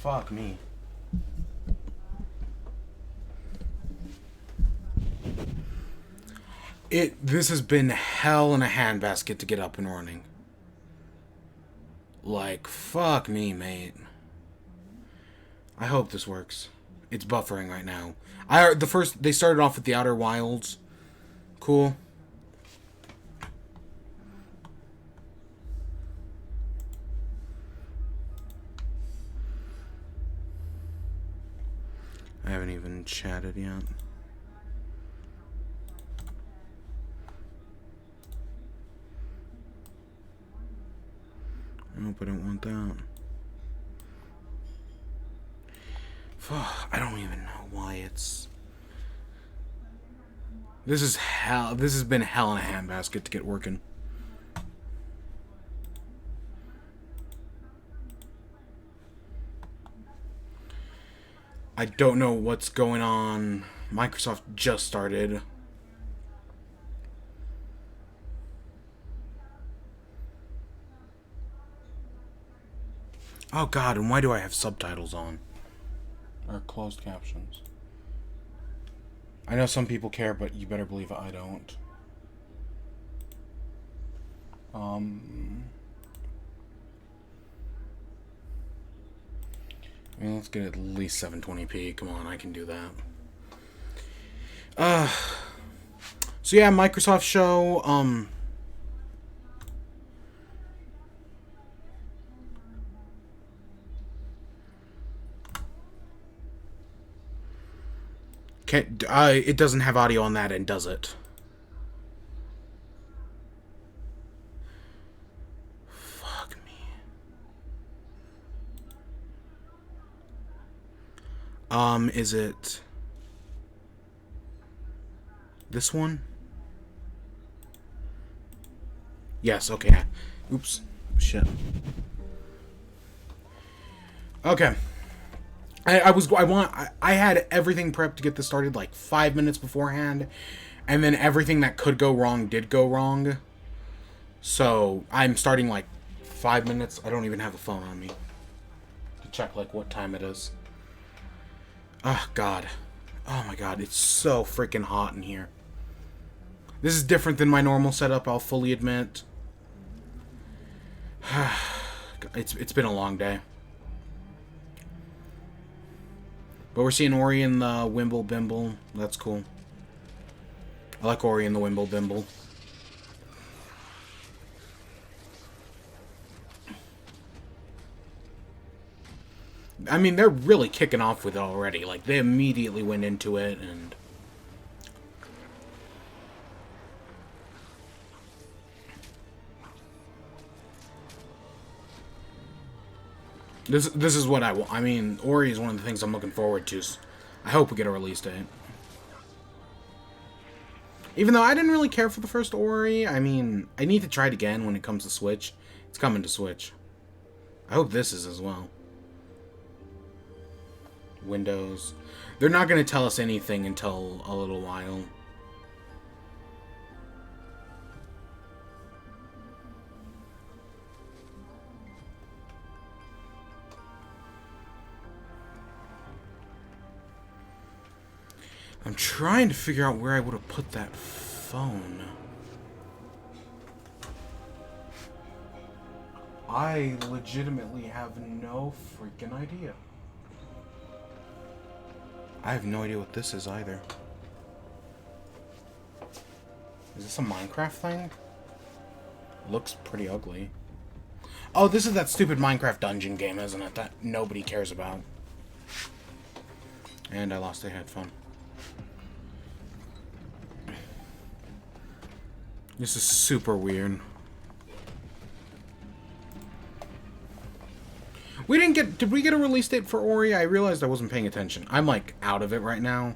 Fuck me. This has been hell in a handbasket to get up and running. Like, fuck me, mate. I hope this works. It's buffering right now. They started off with the Outer Wilds. Cool. I haven't even chatted yet. Nope, I don't want that. I don't even know why it's... This is hell. This has been hell in a handbasket to get working. I don't know what's going on. Microsoft just started. Oh god, and why do I have subtitles on? Or closed captions. I know some people care, but you better believe I don't. I mean, let's get at least 720p. Come on, I can do that. So yeah, Microsoft show, it doesn't have audio on that end, does it? Fuck me. Is it this one? Yes, okay. Oops. Shit. Okay. I had everything prepped to get this started like 5 minutes beforehand, and then everything that could go wrong did go wrong. So I'm starting like 5 minutes. I don't even have a phone on me to check like what time it is. Oh god. Oh my god, it's so freaking hot in here. This is different than my normal setup, I'll fully admit. It's been a long day. But we're seeing Ori in the Wimble Bimble. That's cool. I like Ori in the Wimble Bimble. I mean, they're really kicking off with it already. Like, they immediately went into it, and... This is what I want. I mean, Ori is one of the things I'm looking forward to. I hope we get a release date. Even though I didn't really care for the first Ori, I mean, I need to try it again when it comes to Switch. It's coming to Switch. I hope this is as well. Windows. They're not going to tell us anything until a little while. I'm trying to figure out where I would have put that phone. I legitimately have no freaking idea. I have no idea what this is either. Is this a Minecraft thing? Looks pretty ugly. Oh, this is that stupid Minecraft dungeon game, isn't it? That nobody cares about. And I lost a headphone. This is super weird. Did we get a release date for Ori? I realized I wasn't paying attention. I'm like out of it right now.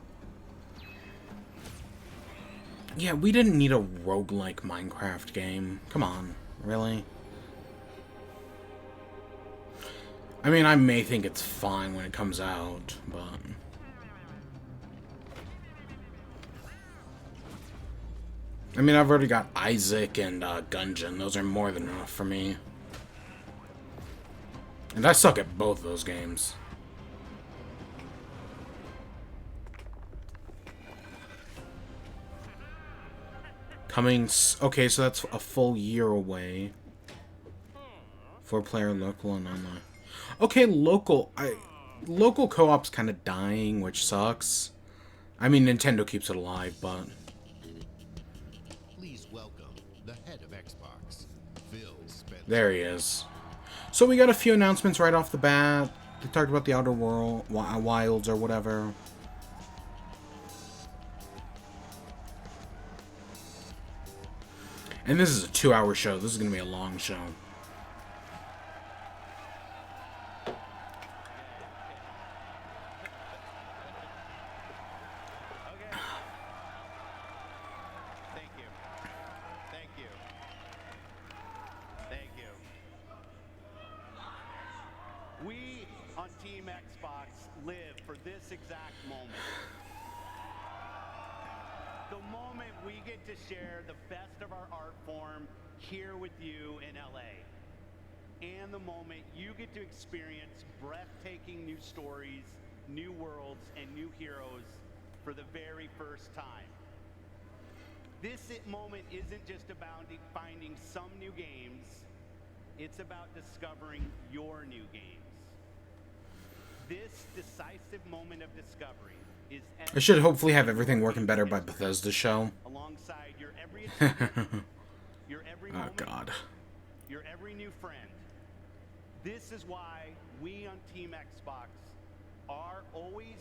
Yeah, we didn't need a roguelike Minecraft game. Come on, really? I mean, I may think it's fine when it comes out, but... I mean, I've already got Isaac and Gungeon. Those are more than enough for me. And I suck at both those games. Okay, so that's a full year away. 4-player local and online. Okay, local co-op's kind of dying, which sucks. I mean, Nintendo keeps it alive, but Please welcome the head of Xbox, Phil Spencer. there he is. So we got a few announcements right off the bat. They talked about the Outer World, Wilds, or whatever. And this is a 2-hour show. This is going to be a long show. We on Team Xbox live for this exact moment. The moment we get to share the best of our art form here with you in LA. And the moment you get to experience breathtaking new stories, new worlds, and new heroes for the very first time. This moment isn't just about finding some new games. It's about discovering your new games. This decisive moment of discovery is... I should hopefully have everything working better by Bethesda's show. Alongside your every achievement, your every moment, God. your every new friend. This is why we on Team Xbox are always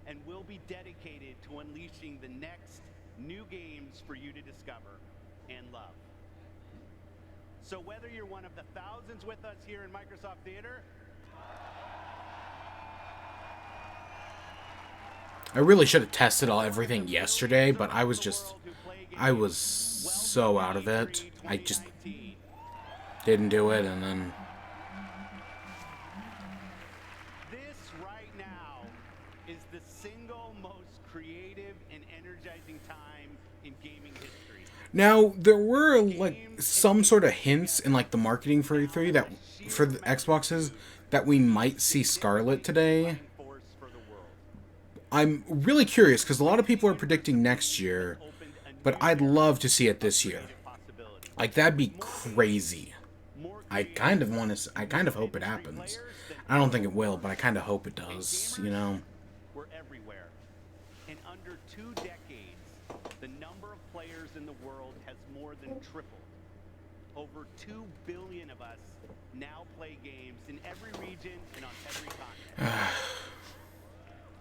and will be dedicated to unleashing the next new games for you to discover and love. So whether you're one of the thousands with us here in Microsoft Theater, I really should have tested everything yesterday, but I was so out of it. I just didn't do it, and then... This right now is the single most creative and energizing time in gaming history. Now, there were, like, some sort of hints in, like, the marketing for E3 that, for the Xboxes, that we might see Scarlet today. I'm really curious, because a lot of people are predicting next year, but I'd love to see it this year. Like, that'd be crazy. I kind of hope it happens. I don't think it will, but I kind of hope it does, you know? We're everywhere. In under 2 decades, the number of players in the world has more than tripled. Over 2 billion of us now play games in every region and on every continent.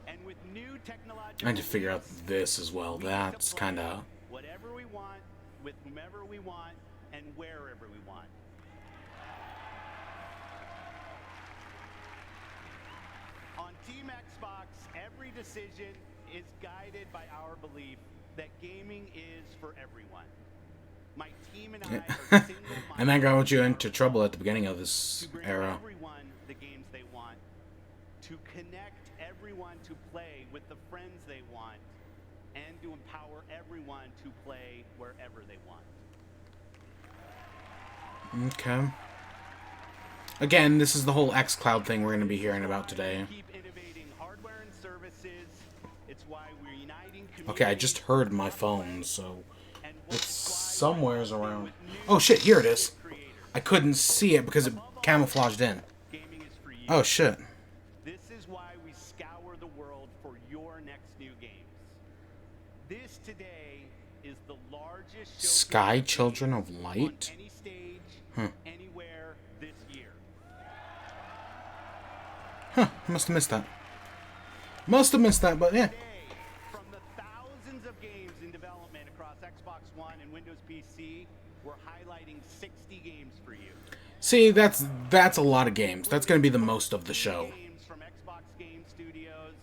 And with new technological I need to figure out this as well. That's kind of... whatever we want, with whomever we want, and wherever we want. On Team Xbox, every decision is guided by our belief that gaming is for everyone. My team and I are single-minded. And that got you into trouble at the beginning of this era. Everyone the games they want, to connect everyone to play with the friends they want, and to empower everyone to play wherever they want. Okay. Again, this is the whole xCloud thing we're going to be hearing about today. Keep innovating hardware and services. It's why we're uniting. Okay, I just heard my phone, so it's somewheres around. Oh shit, here it is. I couldn't see it because it camouflaged in. Oh shit. This is why we scour the world for your next new games. This today is the largest Sky Children of Light? on any stage, anywhere this year. Huh, I must have missed that. Must have missed that, but yeah. Today, from the thousands of games in development across Xbox One and Windows PC, we're highlighting 60 games for you. See, that's a lot of games. That's going to be the most of the show. Games from Xbox Game Studios.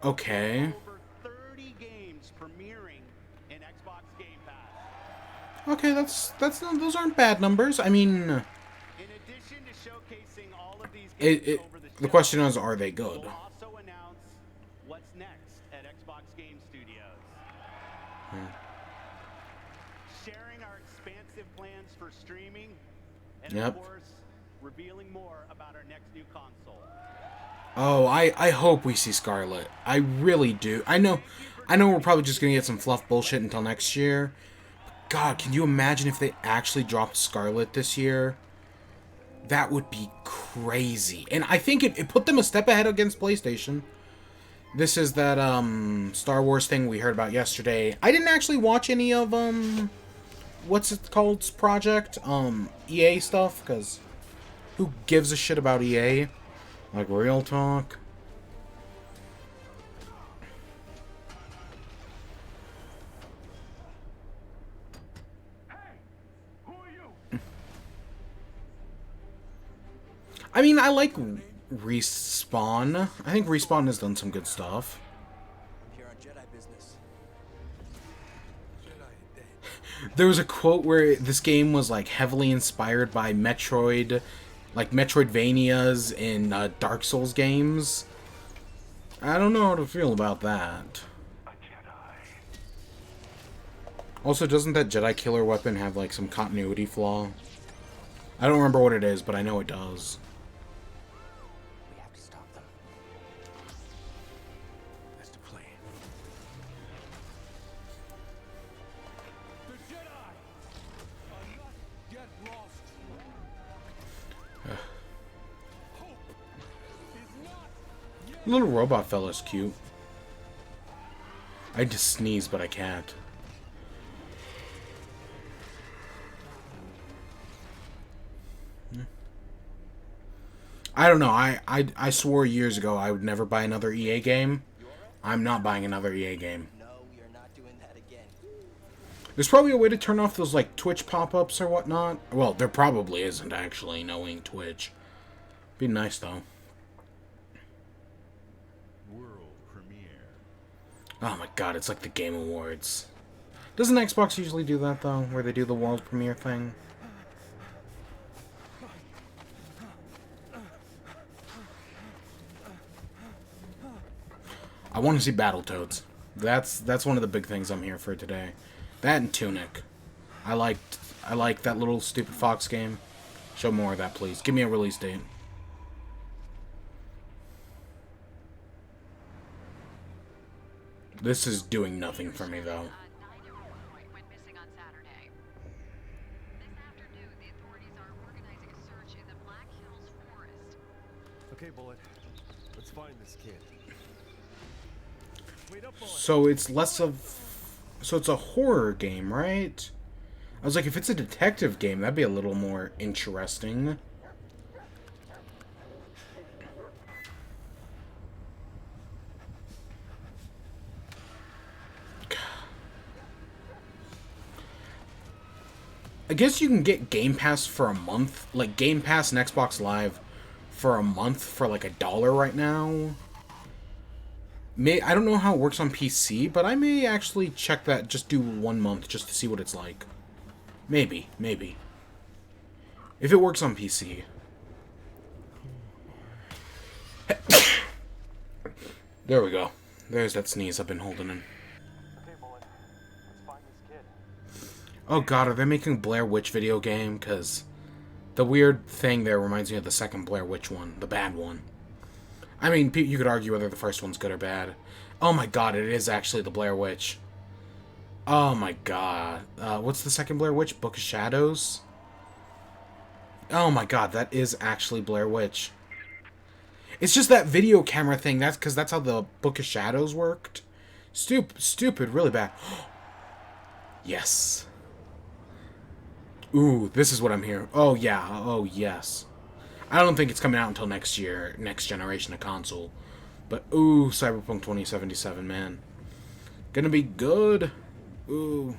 Okay. Over 30 games premiering in Xbox Game Pass. Okay, those aren't bad numbers. I mean, In addition to showcasing all of these games over the the question is, are they good? we'll also announce what's next at Xbox Game Studios. Sharing our expansive plans for streaming, and Yep. of course, revealing more about our next new console. Oh, I hope we see Scarlet. I really do. I know we're probably just gonna get some fluff bullshit until next year. God, can you imagine if they actually dropped Scarlet this year? That would be crazy. And I think it put them a step ahead against PlayStation. This is that Star Wars thing we heard about yesterday. I didn't actually watch any of what's it called project EA stuff, because who gives a shit about EA? Like, real talk. I mean, I like Respawn. I think Respawn has done some good stuff. Here on Jedi business. There was a quote where this game was like heavily inspired by Metroid, like Metroidvanias in Dark Souls games. I don't know how to feel about that. Also, doesn't that Jedi killer weapon have like some continuity flaw? I don't remember what it is, but I know it does. We have to stop them. That's the plan. The Jedi are not yet lost. Hope is not yet. Little robot fella's cute. I just sneeze, but I can't. I don't know. I swore years ago I would never buy another EA game. I'm not buying another EA game. No, we are not doing that again. There's probably a way to turn off those like Twitch pop-ups or whatnot. Well, there probably isn't actually, knowing Twitch. Be nice though. World premiere. Oh my god, it's like the Game Awards. Doesn't Xbox usually do that though, where they do the world premiere thing? I want to see Battletoads. That's one of the big things I'm here for today. That and Tunic. I like that little stupid Fox game. Show more of that, please. Give me a release date. This is doing nothing for me though. Okay, Bullet. Let's find this kid. Wait up, Bullet. So it's less of... So it's a horror game, right? I was like, if it's a detective game, that'd be a little more interesting. I guess you can get Game Pass for a month. Like, Game Pass and Xbox Live for a month for like $1 right now. I don't know how it works on PC, but I may actually check that, just do 1 month just to see what it's like. Maybe. If it works on PC. There we go. There's that sneeze I've been holding in. Okay, Bullet. Let's find this kid. Oh god, are they making a Blair Witch video game? Because the weird thing there reminds me of the second Blair Witch one. The bad one. I mean, you could argue whether the first one's good or bad. Oh my god, it is actually the Blair Witch. Oh my god. What's the second Blair Witch? Book of Shadows? Oh my god, that is actually Blair Witch. It's just that video camera thing. That's because that's how the Book of Shadows worked. Stupid, really bad. Yes. Ooh, this is what I'm hearing. Oh yeah, oh yes. I don't think it's coming out until next year, next generation of console. But ooh, Cyberpunk 2077, man. Gonna be good. Ooh.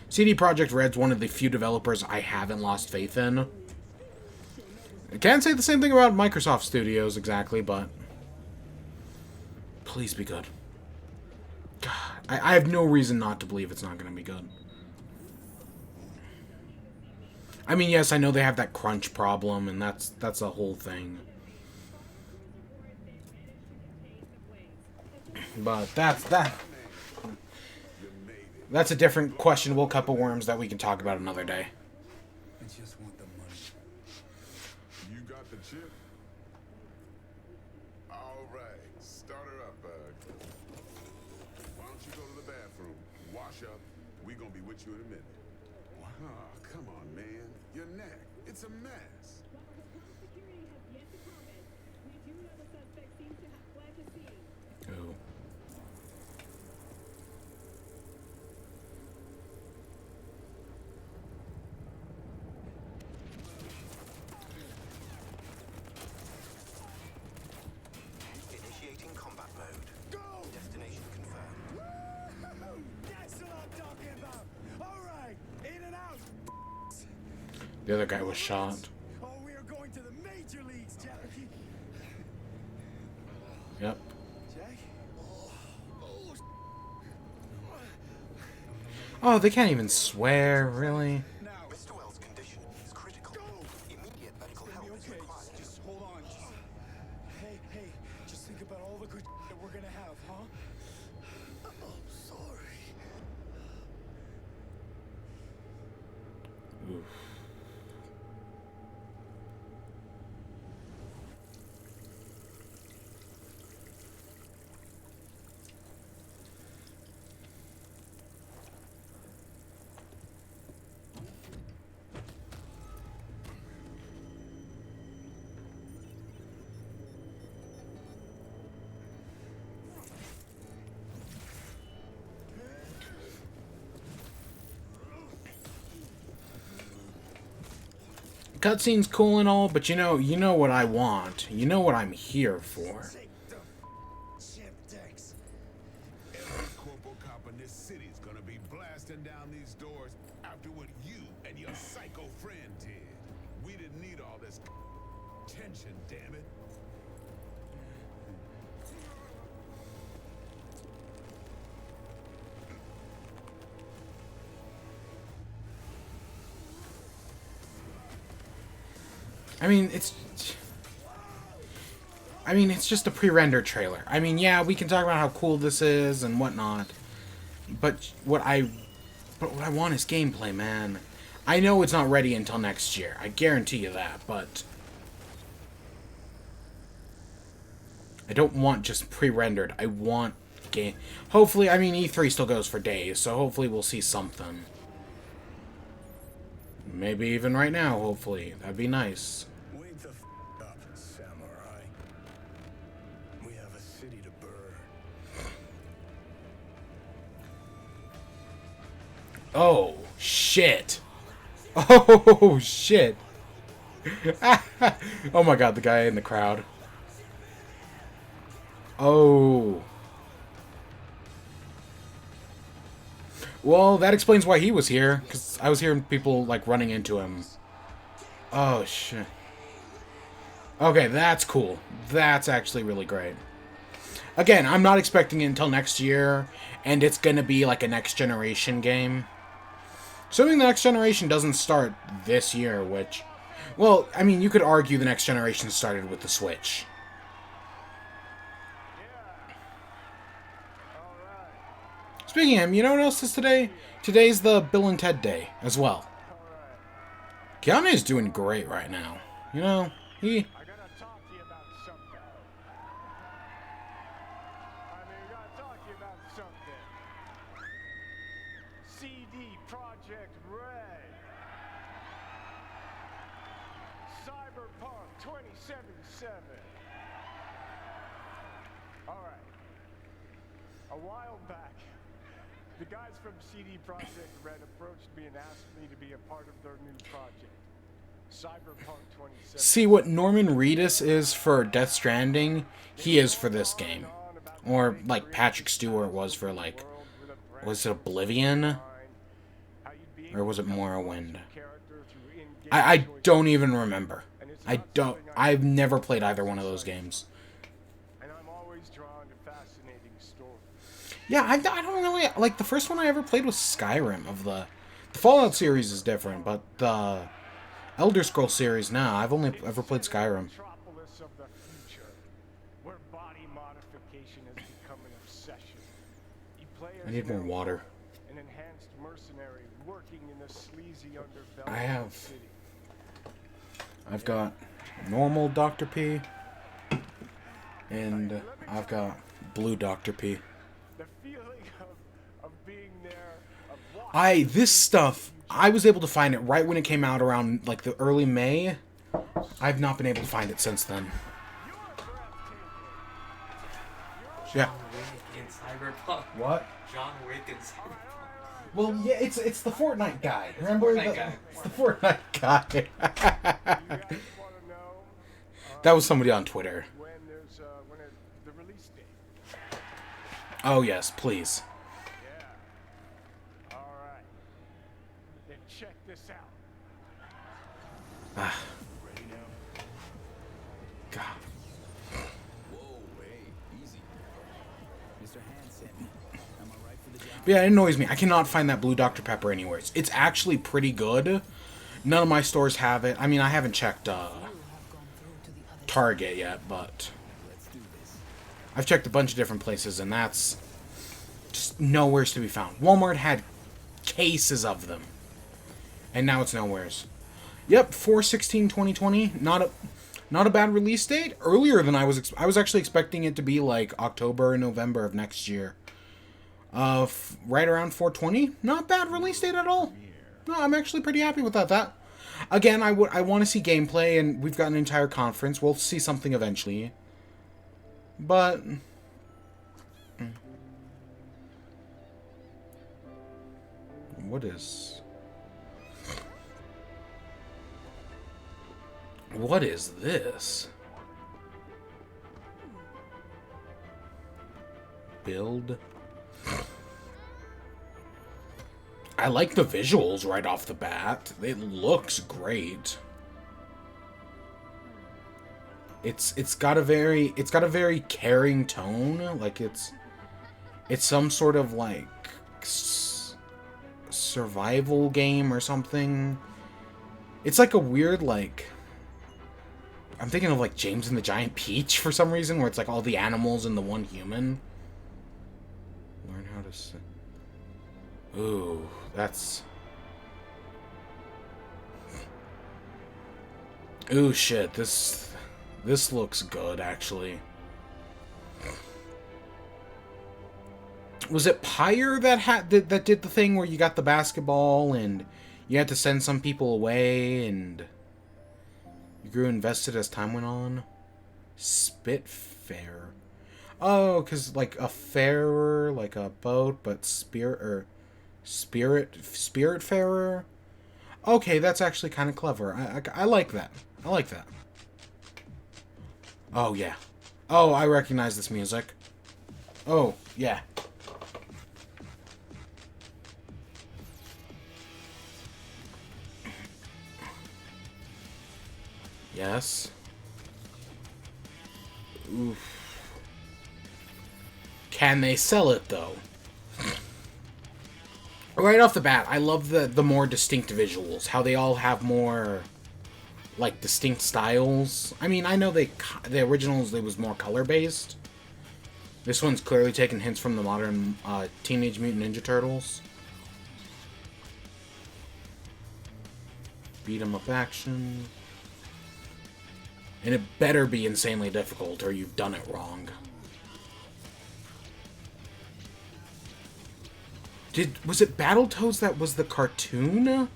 CD Projekt Red's one of the few developers I haven't lost faith in. I can't say the same thing about Microsoft Studios exactly, but please be good. God, I have no reason not to believe it's not gonna be good. I mean, yes, I know they have that crunch problem, and that's a whole thing. But that's a different questionable cup of worms that we can talk about another day. I just want the money. You got the chip? All right, start her up, Why don't you go to the bathroom, wash up? We gonna be with you in a minute. Oh, come on, man. Your neck. It's a mess. Oh. Initiating combat mode. Go! Destination confirmed. That's what I'm talking about. All right, in and out. The other guy was shot. Oh, we are going to the major leagues, Jackie. Yep. Jack? Oh, they can't even swear, really? Now, Mr. Wells' condition is critical. Immediate medical help is okay. required. Just hold on. Hey, just think about all the good that we're gonna have, huh? I'm sorry. Oof. Cutscene's cool and all, but you know what I want. You know what I'm here for. Take the chip decks. Every corporal cop in this city's gonna be blasting down these doors after what you and your psycho friend did. We didn't need all this tension, damn it. I mean, it's just a pre-rendered trailer. I mean, yeah, we can talk about how cool this is and whatnot, but what I want is gameplay, man. I know it's not ready until next year. I guarantee you that, but I don't want just pre-rendered. I want game. Hopefully, I mean, E3 still goes for days, so hopefully we'll see something. Maybe even right now, hopefully. That'd be nice. Wake the up, samurai. We have a city to burn. Oh, shit. Oh, shit. Oh my god, the guy in the crowd. Oh. Well, that explains why he was here, because I was hearing people, like, running into him. Oh, shit. Okay, that's cool. That's actually really great. Again, I'm not expecting it until next year, and it's gonna be, like, a next-generation game. Assuming the next generation doesn't start this year, which... Well, I mean, you could argue the next generation started with the Switch. Speaking of him, you know what else is today? Today's the Bill and Ted Day, as well. Keanu is doing great right now. You know, he... I gotta talk to you about something. We gotta talk to you about something. CD Projekt Red. Cyberpunk 2077. Alright. A while back, the guys from CD Projekt Red approached me and asked me to be a part of their new project. Cyberpunk 2077. See, what Norman Reedus is for Death Stranding, he is for this game. Or, like, Patrick Stewart was for, like... Was it Oblivion? Or was it Morrowind? I don't even remember. I've never played either one of those games. And I'm always drawn to fascinating stories. Yeah, I don't really... Like, the first one I ever played was Skyrim. Of the Fallout series is different, but the Elder Scrolls series, nah, I've only ever played Skyrim. Metropolis of the future, where body modification has become an obsession. You play as I need more water. an enhanced mercenary working in the sleazy underbelly I of have- the city. I've got normal Dr. P, and I've got blue Dr. P. The feeling of being there, of walking This stuff I was able to find it right when it came out around, like, the early May. I've not been able to find it since then. Yeah. John Wick in Cyberpunk. What? John Wick in Cyberpunk. Well, yeah, it's the Fortnite guy. Remember? Fortnite guy. It's the Fortnite guy. You guys want to know That was somebody on Twitter. when there's the release date? Oh, yes, please. Yeah. All right. Then check this out. Ah, Ready now? God. Whoa, hey, easy. Mr. Hansen, am I right for the job? But yeah, it annoys me. I cannot find that blue Dr. Pepper anywhere. It's actually pretty good. None of my stores have it. I mean, I haven't checked Target yet, but I've checked a bunch of different places, and that's just nowhere's to be found. Walmart had cases of them, and now it's nowheres. Yep, 4/16/2020. Not a bad release date. Earlier than I was actually expecting it to be like October or November of next year. Right around 4/20. Not bad release date at all. No, I'm actually pretty happy with that. Again, I want to see gameplay, and we've got an entire conference. We'll see something eventually. But what is this? Build. I like the visuals right off the bat. It looks great. It's got a very caring tone. Like it's some sort of like survival game or something. It's like a weird like. I'm thinking of like James and the Giant Peach for some reason, where it's like all the animals and the one human. Learn how to sit. Ooh, that's... Ooh, shit, this looks good, actually. Was it Pyre that did the thing where you got the basketball and you had to send some people away and you grew invested as time went on? Spitfire. Oh, because like a farer, like a boat, but Spiritfarer? Okay, that's actually kind of clever. I like that. I like that. Oh, yeah. Oh, I recognize this music. Oh, yeah. Yes. Oof. Can they sell it, though? Right off the bat, I love the more distinct visuals. How they all have more, like, distinct styles. I mean, I know the originals, it was more color-based. This one's clearly taking hints from the modern Teenage Mutant Ninja Turtles. Beat 'em up action. And it better be insanely difficult or you've done it wrong. Was it Battletoads that was the cartoon?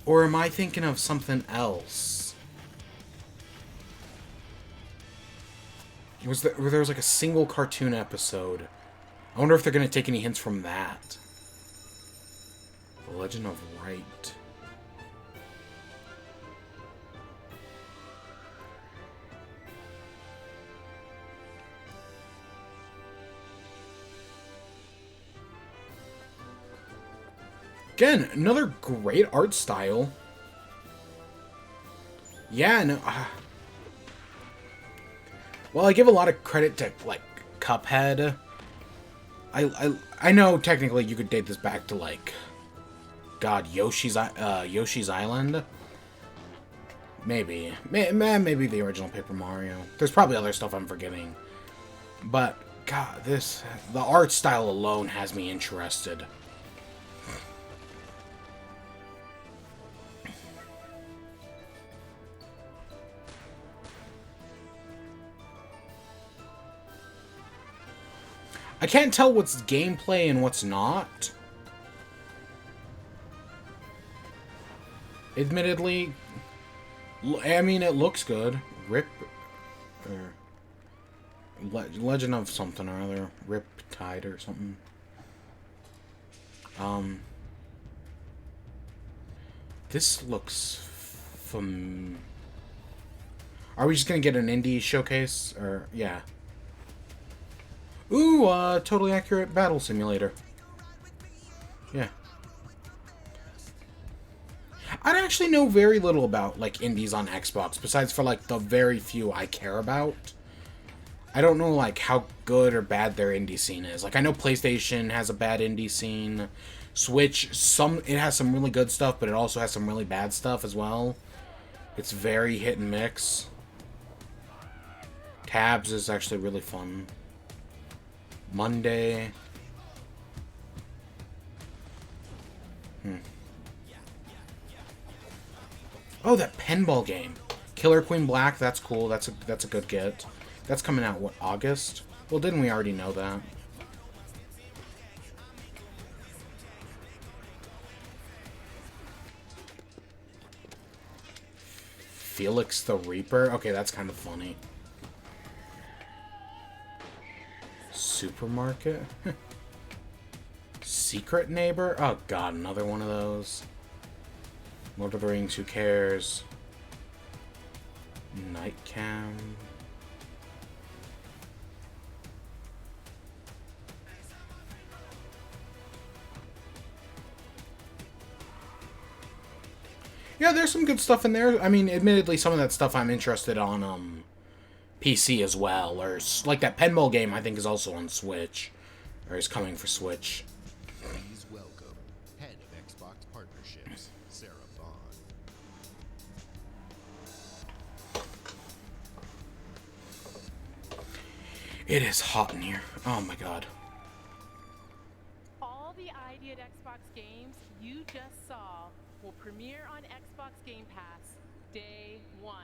Or am I thinking of something else? There was like a single cartoon episode. I wonder if they're going to take any hints from that. The Legend of Right. Again, another great art style. Yeah, no. Well, I give a lot of credit to like Cuphead. I know technically you could date this back to like, God, Yoshi's Island. Maybe the original Paper Mario. There's probably other stuff I'm forgetting, but God, the art style alone has me interested. I can't tell what's gameplay and what's not. Admittedly, I mean, it looks good. Rip, or Legend of something or other. Riptide or something. This looks Are we just gonna get an indie showcase? Or, yeah. Ooh, totally accurate battle simulator. Yeah. I actually know very little about, like, indies on Xbox, besides for, like, the very few I care about. I don't know, like, how good or bad their indie scene is. Like, I know PlayStation has a bad indie scene. Switch, it has some really good stuff, but it also has some really bad stuff as well. It's very hit and mix. Tabs is actually really fun. Monday. Oh, that pinball game. Killer Queen Black, that's cool. That's a good get. That's coming out, what, August? Well, didn't we already know that? Felix the Reaper? Okay, that's kind of funny. Supermarket? Secret Neighbor? Oh god, another one of those. Lord of the Rings, who cares? Night Cam. Yeah, there's some good stuff in there. I mean, admittedly, some of that stuff I'm interested on PC as well. Or, like, that pinball game I think is also on Switch. Or is coming for Switch. Please welcome Head of Xbox Partnerships, Sarah Bond. It is hot in here. Oh my god. All the ID at Xbox games you just saw will premiere on Xbox Game Pass day 1.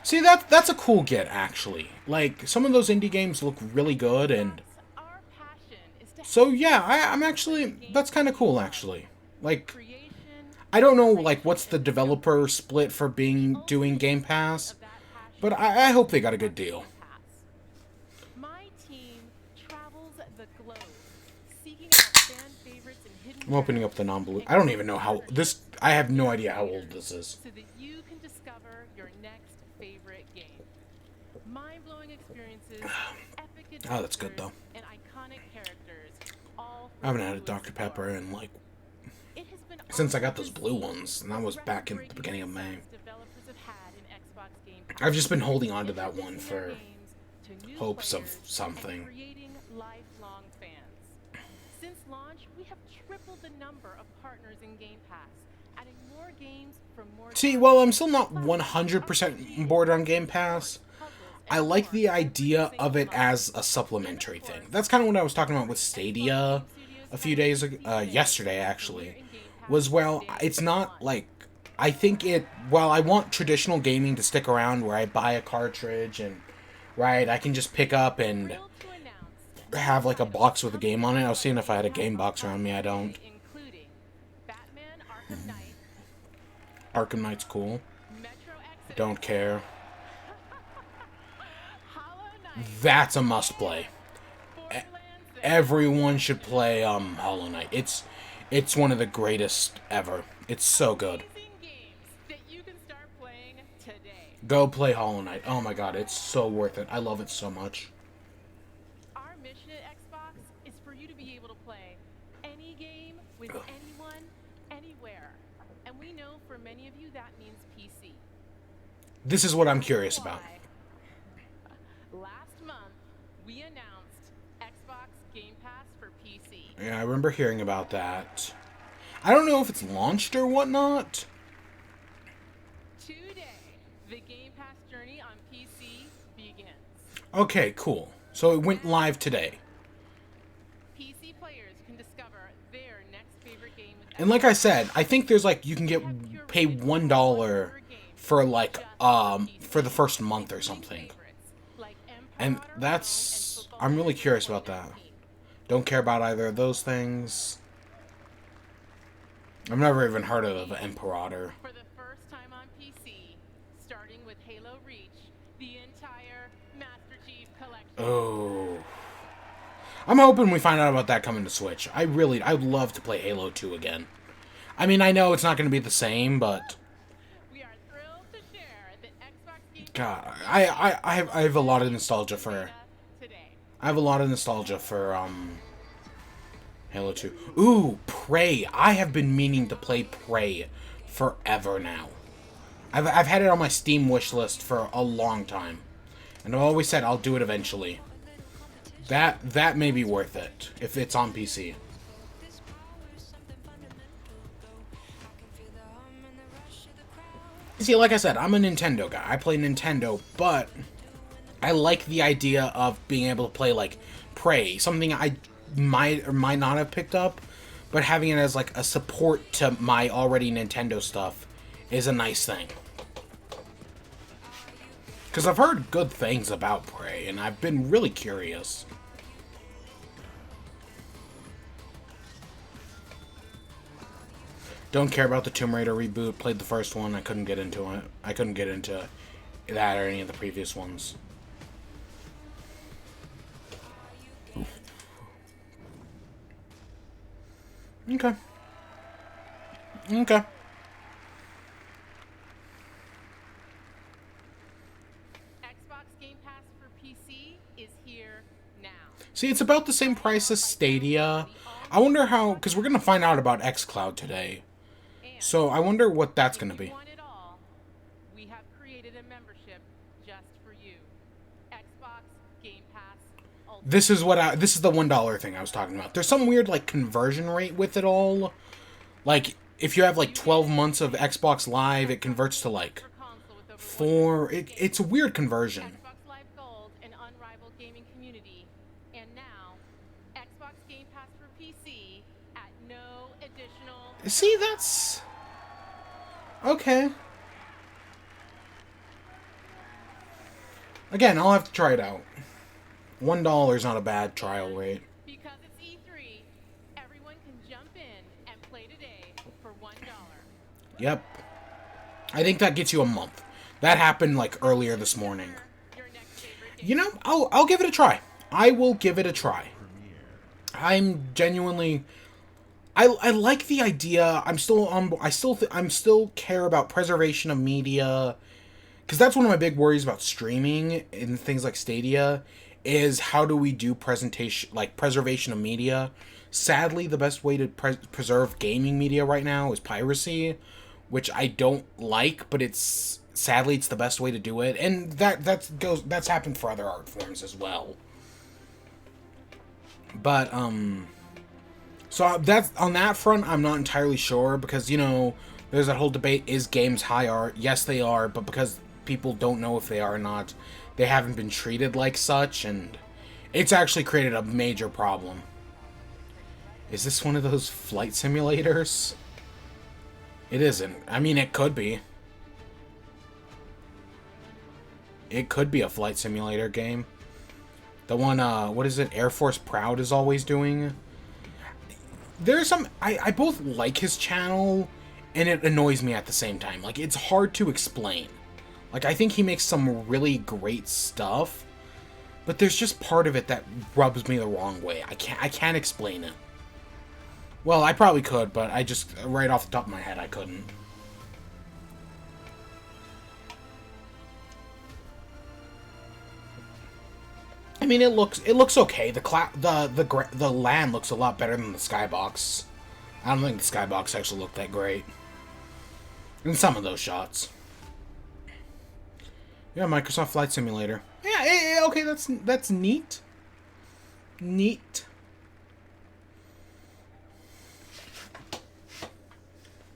See, that's a cool get, actually. Like, some of those indie games look really good, and... Our passion is to So, yeah, I'm actually... That's kind of cool, actually. Like, I don't know, like, what's the developer split for doing Game Pass, but I hope they got a good deal. My team travels the globe, seeking out fan favorites and hidden I'm opening up the non-blue... I don't even know how... This... I have no idea how old this is. so that you can discover your next favorite game. Mind-blowing experiences, epic Oh, that's good, though. and iconic characters, all I haven't had a Dr. Pepper in, like... It has been Since I got those blue ones, and that was back in the beginning of May. developers have had in Xbox Game Pass. I've just been holding on to that one Introducing for their games to new hopes of players something. and creating lifelong fans. Since launch, we have tripled the number of partners in Game Pass, adding more games from more. See, well, I'm still not 100% bored on Game Pass. I like the idea of it as a supplementary thing. That's kind of what I was talking about with Stadia a few days ago, yesterday actually, was, well, it's not like, I think while I want traditional gaming to stick around where I buy a cartridge and, right, I can just pick up and have like a box with a game on it. I was seeing if I had a game box around me. I don't. Arkham Knight's cool. Don't care. That's a must play. Everyone should play Hollow Knight. It's one of the greatest ever. It's so good. Go play Hollow Knight. Oh my god, it's so worth it. I love it so much. Our mission at Xbox is for you to be able to play any game with anyone, anywhere. And we know for many of you that means PC. This is what I'm curious about. Last month, we announced Xbox Game Pass for PC. Yeah, I remember hearing about that. I don't know if it's launched or whatnot. Today, the Game Pass journey on PC begins. Okay, cool. So it went live today. PC players can discover their next favorite game with And like I said, I think there's like, you can pay $1 for like, for the first month or something. And I'm really curious about that. Don't care about either of those things. I've never even heard of Imperator. For the first time on PC, starting with Halo Reach, the entire Master Chief Collection. Oh. I'm hoping we find out about that coming to Switch. I'd love to play Halo 2 again. I mean, I know it's not going to be the same, but... We are thrilled to share that Xbox Game God, I have a lot of nostalgia for... I have a lot of nostalgia for, Halo 2. Ooh, Prey. I have been meaning to play Prey forever now. I've had it on my Steam wish list for a long time. And I've always said I'll do it eventually. That may be worth it, if it's on PC. See, like I said, I'm a Nintendo guy. I play Nintendo, but I like the idea of being able to play, like, Prey. Something I might or might not have picked up, but having it as, like, a support to my already Nintendo stuff is a nice thing. Because I've heard good things about Prey, and I've been really curious. Don't care about the Tomb Raider reboot. Played the first one. I couldn't get into it. I couldn't get into that or any of the previous ones. Okay. Okay. Xbox Game Pass for PC is here now. See, it's about the same price as Stadia. I wonder how... Because we're going to find out about xCloud today. So I wonder what that's going to be. We have created a membership just for you. Xbox Game Pass Ultimate. This is the $1 thing I was talking about. There's some weird like conversion rate with it all. Like if you have like 12 months of Xbox Live, it converts to like 4. It's a weird conversion. Xbox Live Gold, an unrivaled gaming community, and now Xbox Game Pass for PC at no additional. See, that's okay. Again, I'll have to try it out. $1 is not a bad trial rate. Because it's E3, everyone can jump in and play today for $1. Yep. I think that gets you a month. That happened like earlier this morning. You know, I'll give it a try. I will give it a try. I'm genuinely... I like the idea. I'm still on. I'm still care about preservation of media, because that's one of my big worries about streaming and things like Stadia. Is how do we do preservation of media? Sadly, the best way to preserve gaming media right now is piracy, which I don't like, but sadly it's the best way to do it, and that's happened for other art forms as well. But so that's on that front, I'm not entirely sure, because, you know, there's that whole debate, is games high art? Yes, they are, but because people don't know if they are or not, they haven't been treated like such, and it's actually created a major problem. Is this one of those flight simulators? It isn't. I mean, it could be. It could be a flight simulator game. The one, what is it, Air Force Proud is always doing? There's some... I both like his channel, and it annoys me at the same time. Like, it's hard to explain. Like, I think he makes some really great stuff, but there's just part of it that rubs me the wrong way. I can't explain it. Well, I probably could, but I just... right off the top of my head, I couldn't. I mean, it looks okay. The land looks a lot better than the skybox. I don't think the skybox actually looked that great in some of those shots. Yeah, Microsoft Flight Simulator. Yeah, okay, that's neat. Neat.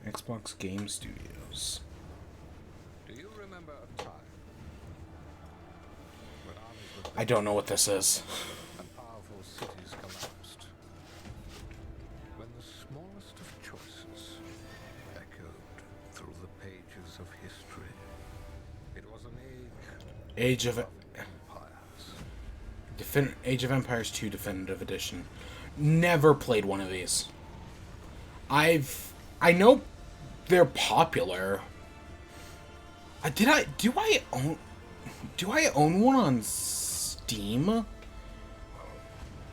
Xbox Game Studios. Do you remember a time? I don't know what this is. And powerful cities collapsed. When the smallest of choices echoed through the pages of history. It was an age of empires. Age of Empires 2 Definitive Edition. Never played one of these. I know they're popular. Do I own one on Steam?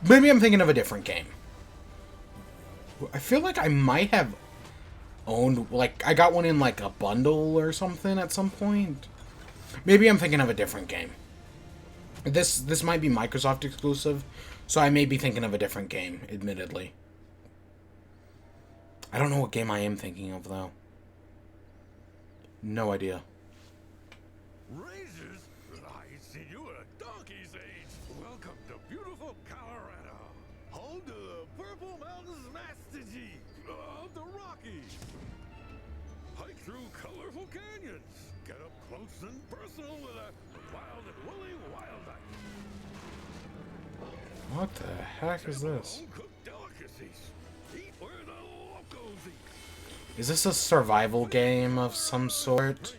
Maybe I'm thinking of a different game. I feel like I might have owned, like, I got one in, like, a bundle or something at some point. Maybe I'm thinking of a different game. This might be Microsoft exclusive, so I may be thinking of a different game, admittedly. I don't know what game I am thinking of, though. No idea. Razors? I see you at a donkey's age. Welcome to beautiful Colorado. Home to the Purple Mountains Master G of the Rockies. Hike through colorful canyons. Get up close and personal with a wild and woolly wildlife. What the heck is this? Home-cooked delicacies. Eat where the locals eat. Is this a survival game of some sort?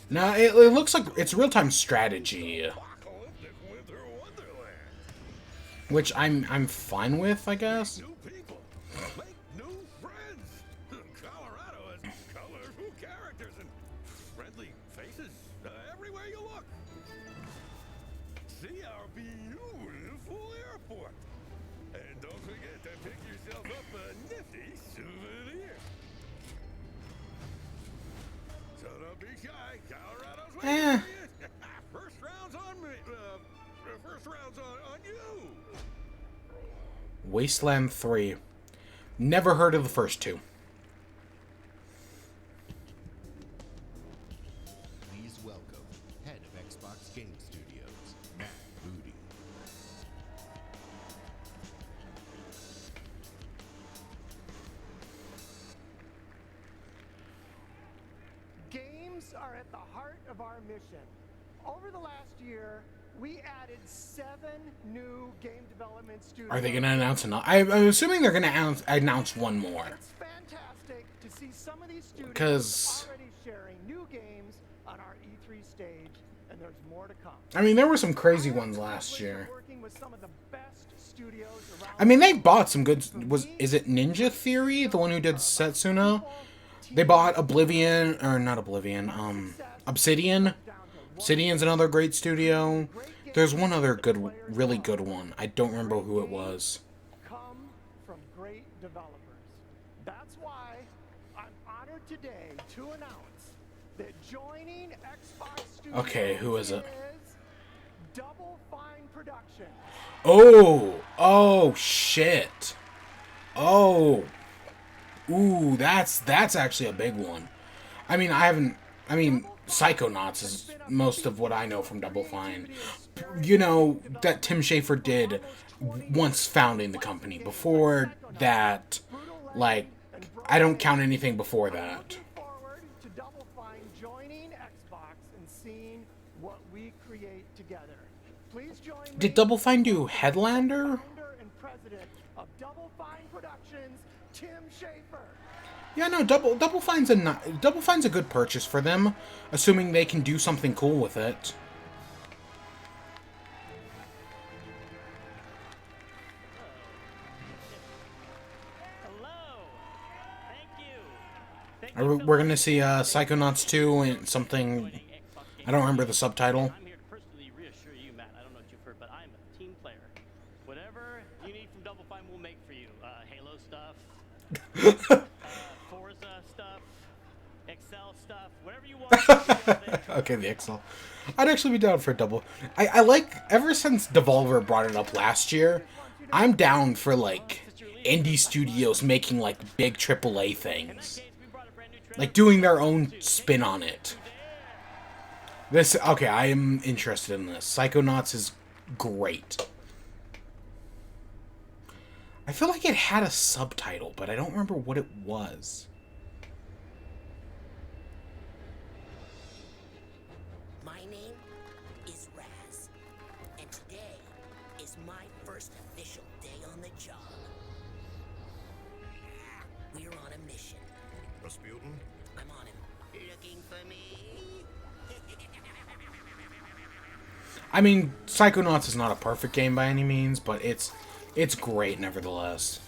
No, it looks like it's real-time strategy, which I'm fine with, I guess. New people. Make new friends. Colorado has colorful characters and friendly faces everywhere you look. See our beautiful airport. And don't forget to pick yourself up a nifty souvenir. So don't be shy. Colorado's waiting for you. First round's on me. First round's on you. Wasteland 3. Never heard of the first two. Please welcome head of Xbox Game Studios, Matt Booty. Games are at the heart of our mission. Over the last year, we added 7 new game development studios. Are they going to announce another? I'm assuming they're going to announce one more. It's fantastic to see some of these studios 'Cause- already sharing new games on our E3 stage, and there's more to come. I mean, there were some crazy ones last year. Working with some of the best studios around I mean, they bought some good... Is it Ninja Theory? The one who did Setsuna? They bought Oblivion... Or not Oblivion. Obsidian. Obsidian's another great studio. There's one other good, really good one. I don't remember who it was. come from great developers. That's why I'm honored today to announce that joining Xbox Studios Okay, who is it? Double Fine Productions. Oh! Oh, shit. Oh. Ooh, that's actually a big one. I mean, Psychonauts is most of what I know from Double Fine. You know, that Tim Schafer did once founding the company. Before that, like, I don't count anything before that. Looking forward to Double Fine joining Xbox and seeing what we create together. Please join me. Did Double Fine do Headlander? Founder and president of Double Fine Productions, Tim Schafer. Yeah, no, Double Fine's a good purchase for them, assuming they can do something cool with it. We're gonna see Psychonauts 2 and something. I don't remember the subtitle. I'm here to personally reassure you, Matt. I don't know what you've heard, but I'm a team player. Whatever you need from Double Fine, we'll make for you. Halo stuff, Forza stuff, Excel stuff, whatever you want. Okay, the Excel. I'd actually be down for a double. I like, ever since Devolver brought it up last year, I'm down for, like, indie studios making, like, big AAA things. Like, doing their own spin on it. Okay, I am interested in this. Psychonauts is great. I feel like it had a subtitle, but I don't remember what it was. My name is Raz, and today is my first official day on the job. We're on a mission. Rasputin? I'm on him. Looking for me? I mean, Psychonauts is not a perfect game by any means, but it's It's great, nevertheless.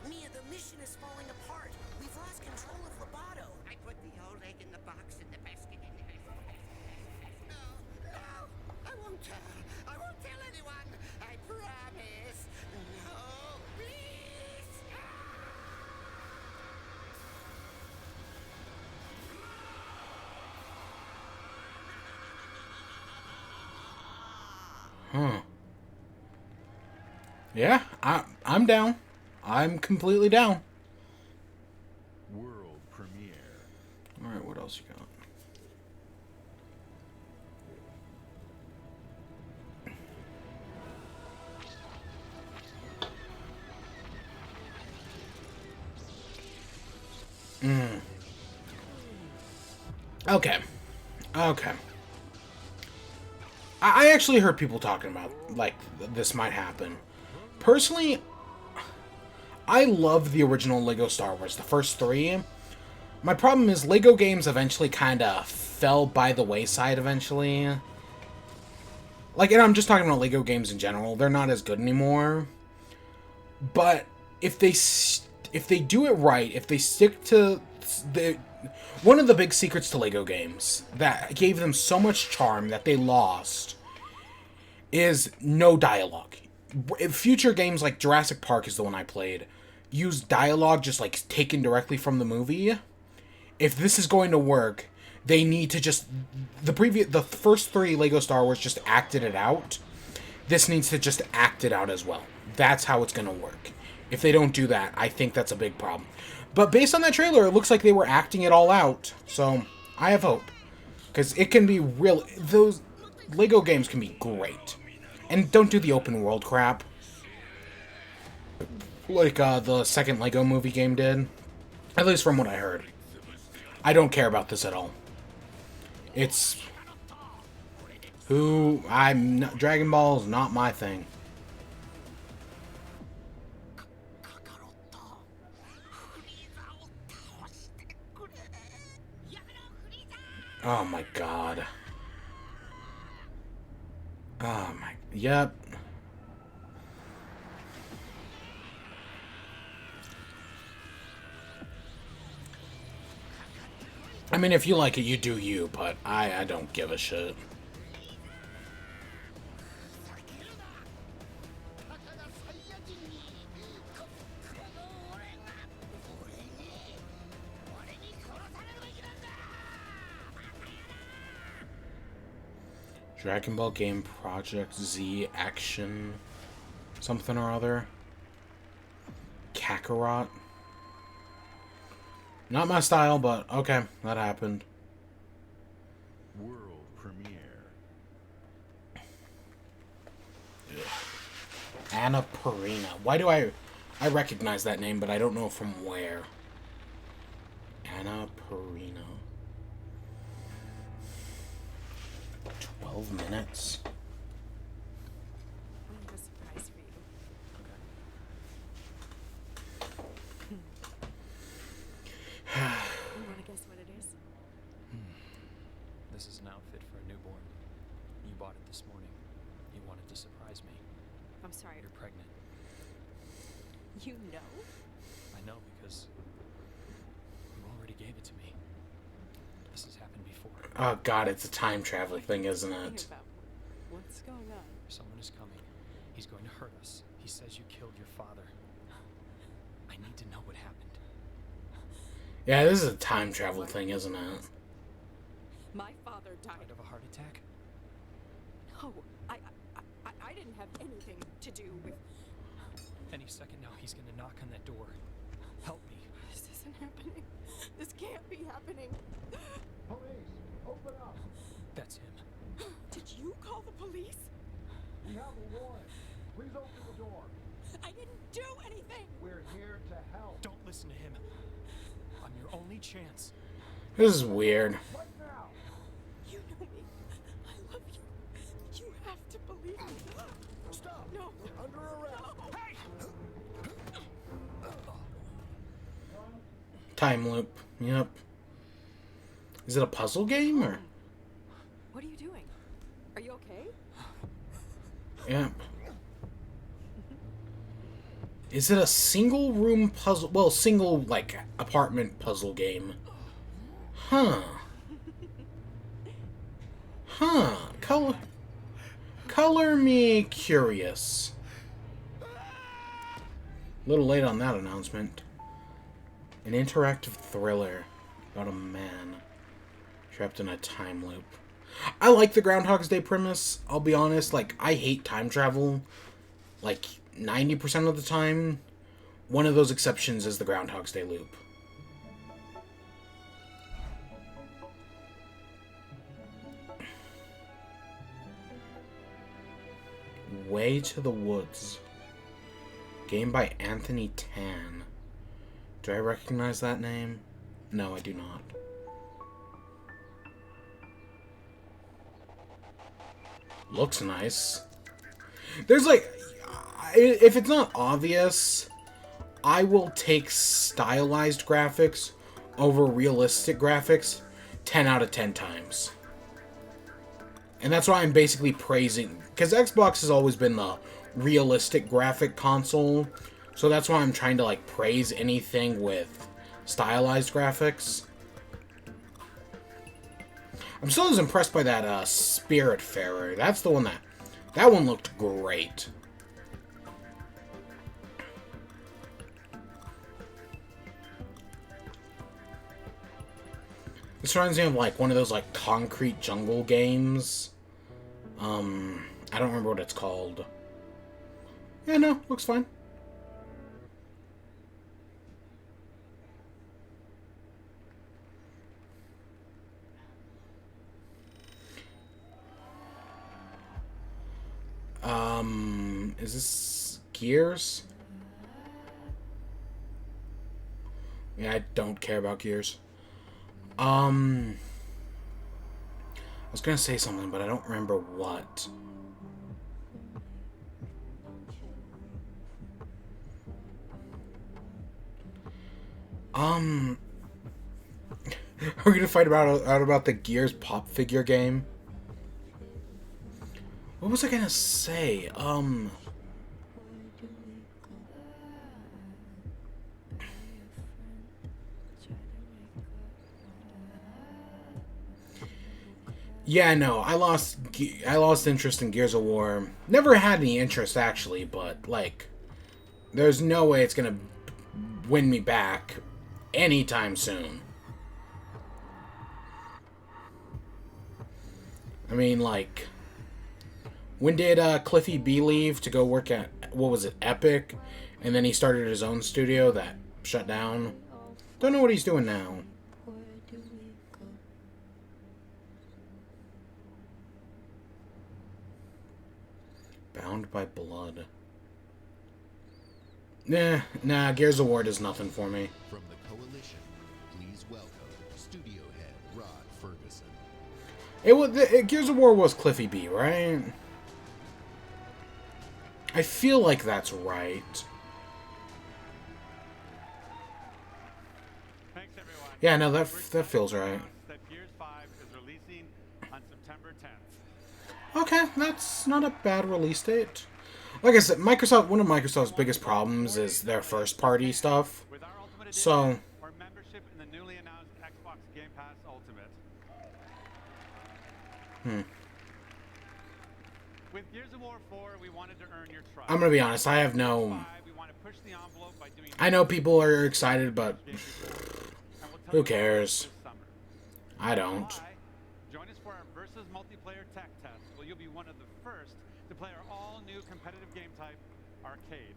Mia, the mission is falling apart. We've lost control of Lobato. I put the old egg in the box in the basket. No, I won't tell. I won't tell anyone. I promise. No, please. Huh. Yeah, I'm down. I'm completely down. World premiere. Alright, what else you got? Okay. Okay. I actually heard people talking about, like, this might happen. Personally, I love the original Lego Star Wars, the first three. My problem is Lego games eventually kind of fell by the wayside eventually. Like, and I'm just talking about Lego games in general. They're not as good anymore. But if they do it right, if they stick to the one of the big secrets to Lego games that gave them so much charm that they lost is no dialogue. Future games like Jurassic Park is the one I played, use dialogue just like taken directly from the movie. If this is going to work, they need to just the first three Lego Star Wars just acted it out. This needs to just act it out as well. That's how it's going to work. If they don't do that, I think that's a big problem. But based on that trailer, it looks like they were acting it all out. So, I have hope. Because it can be real. Those Lego games can be great. And don't do the open world crap. Like the second Lego movie game did. At least from what I heard. I don't care about this at all. It's... Dragon Ball is not my thing. Oh my god. Oh my... Yep. I mean, if you like it, you do you, but I don't give a shit. Dragon Ball Game Project Z Action something or other. Kakarot. Not my style, but okay, that happened. World premiere. Anna Purina. Why do I recognize that name, but I don't know from where. Anna Purina. 12 minutes. I have a surprise for you. You want to guess what it is? This is an outfit for a newborn. You bought it this morning. You wanted to surprise me. I'm sorry. You're pregnant. You know? I know because you already gave it to me. This has happened before. Oh god, it's a time travel thing, isn't it? What's going on? Someone is coming. He's going to hurt us. He says you killed your father. I need to know what happened. Yeah, this is a time travel thing, isn't it? My father died of a heart attack? No, I didn't have anything to do with... Any second now, he's going to knock on that door. Help me. This isn't happening. This can't be happening. Police, open up. That's him. Did you call the police? We have a warrant. Please open the door. I didn't do anything. We're here to help. Don't listen to him. I'm your only chance. This is weird. Right now. You know me. I love you. You have to believe me. Stop. No. You're under arrest. No. Hey! Time loop. Yep. Is it a puzzle game or? What are you doing? Are you okay? Yeah. Is it a single room puzzle? Well, single, like, apartment puzzle game. Huh. Huh. Color me curious. A little late on that announcement. An interactive thriller about a man trapped in a time loop. I like the Groundhog's Day premise. I'll be honest. Like, I hate time travel. Like, 90% of the time. One of those exceptions is the Groundhog's Day loop. Way to the Woods. Game by Anthony Tan. Do I recognize that name? No, I do not. Looks nice. There's like... If it's not obvious, I will take stylized graphics over realistic graphics 10 out of 10 times. And that's why I'm basically praising... Because Xbox has always been the realistic graphic console. So that's why I'm trying to, like, praise anything with stylized graphics. I'm still as impressed by that Spiritfarer. That's the one that... That one looked great. This reminds me of, like, one of those, like, concrete jungle games. I don't remember what it's called. Yeah, no, looks fine. Is this Gears? Yeah, I don't care about Gears. I was gonna say something, but I don't remember what. Are we gonna fight out about the Gears pop figure game? What was I gonna say? Yeah, no, I lost interest in Gears of War. Never had any interest, actually, but, like, there's no way it's gonna win me back anytime soon. I mean, like, when did Cliffy B leave to go work at, what was it, Epic? And then he started his own studio that shut down. Don't know what he's doing now. Bound by Blood. Nah, Gears of War does nothing for me. From the Coalition, please welcome Studio Head Rod Ferguson. Gears of War was Cliffy B, right? I feel like that's right. Thanks, everyone. Yeah, no, that feels right. That Gears 5 is releasing on September 10th. Okay, that's not a bad release date. Like I said, Microsoft, one of Microsoft's biggest problems is their first-party stuff. So, Or membership in the newly announced Xbox Game Pass Ultimate. With Gears of War 4, we wanted to earn your trust. I'm gonna be honest, I have no... I know people are excited, but who cares? I don't. Join us for our Versus multiplayer tech test, where you'll be one of the first to play our all-new competitive game type, Arcade.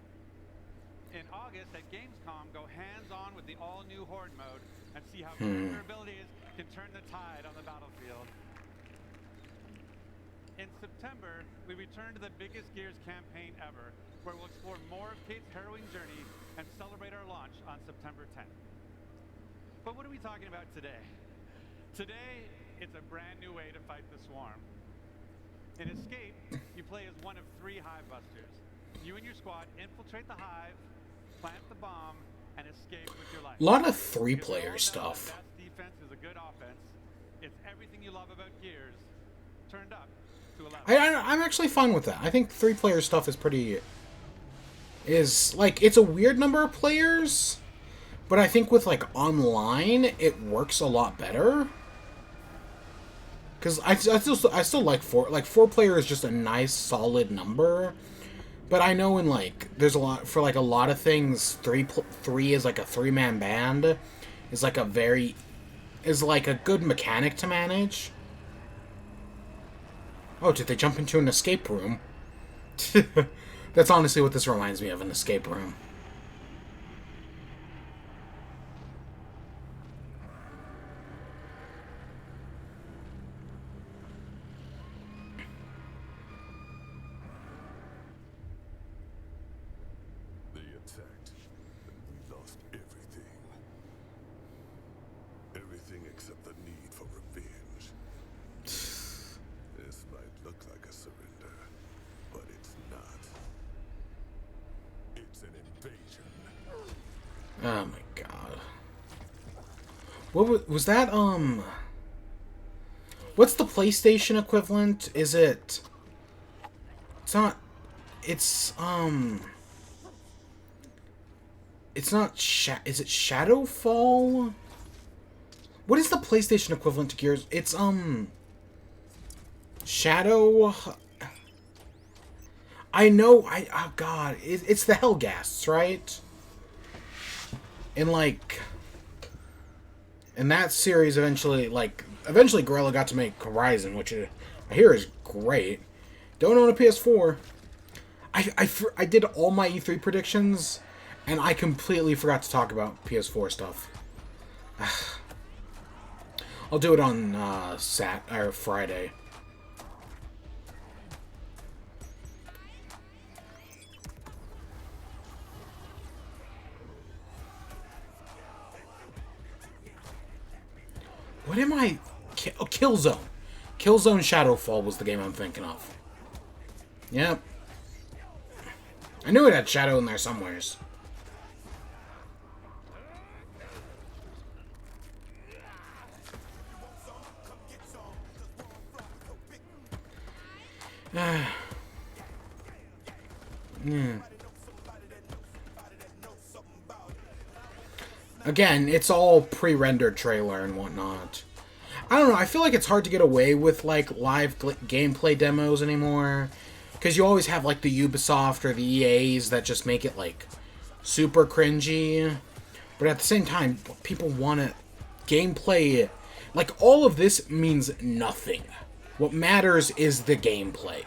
In August at Gamescom, go hands-on with the all-new Horde mode and see how your abilities can turn the tide on the battlefield. In September, we return to the biggest Gears campaign ever, where we'll explore more of Kate's harrowing journey and celebrate our launch on September 10th. But what are we talking about today? Today, it's a brand new way to fight the Swarm. In Escape, you play as one of 3 Hive Busters. You and your squad infiltrate the Hive, plant the bomb, and escape with your life. A lot of 3-player stuff. Defense is a good offense, It's everything you love about Gears turned up to 11. I'm actually fine with that. I think 3-player stuff is pretty... Is, like, it's a weird number of players, but I think with, like, online, it works a lot better. Because I still like 4. Like, 4-player is just a nice, solid number. But I know in, like, there's a lot... For, like, a lot of things, 3 is, like, a 3-man band. Is, like, a very... Is, like, a good mechanic to manage. Oh, did they jump into an escape room? That's honestly what this reminds me of, an escape room. They attacked, and we lost everything. Everything except the need for revenge. This might look like a surrender, but it's not. It's an invasion. Oh my god. What was that, What's the PlayStation equivalent? Is it... It's not... It's, It's not is it Shadowfall? What is the PlayStation equivalent to Gears? It's, Shadow... I know, oh god, it's the Hellghasts, right? And, like... And that series eventually Guerrilla got to make Horizon, which I hear is great. Don't own a PS4. I did all my E3 predictions, and I completely forgot to talk about PS4 stuff. I'll do it on Friday. What am I... Oh, Killzone. Killzone Shadowfall was the game I'm thinking of. Yep. I knew it had Shadow in there somewheres. Again, it's all pre-rendered trailer and whatnot. I don't know, I feel like it's hard to get away with, like, live gameplay demos anymore. Because you always have, like, the Ubisoft or the EAs that just make it, like, super cringy. But at the same time, people want to... Gameplay... Like, all of this means nothing. What matters is the gameplay.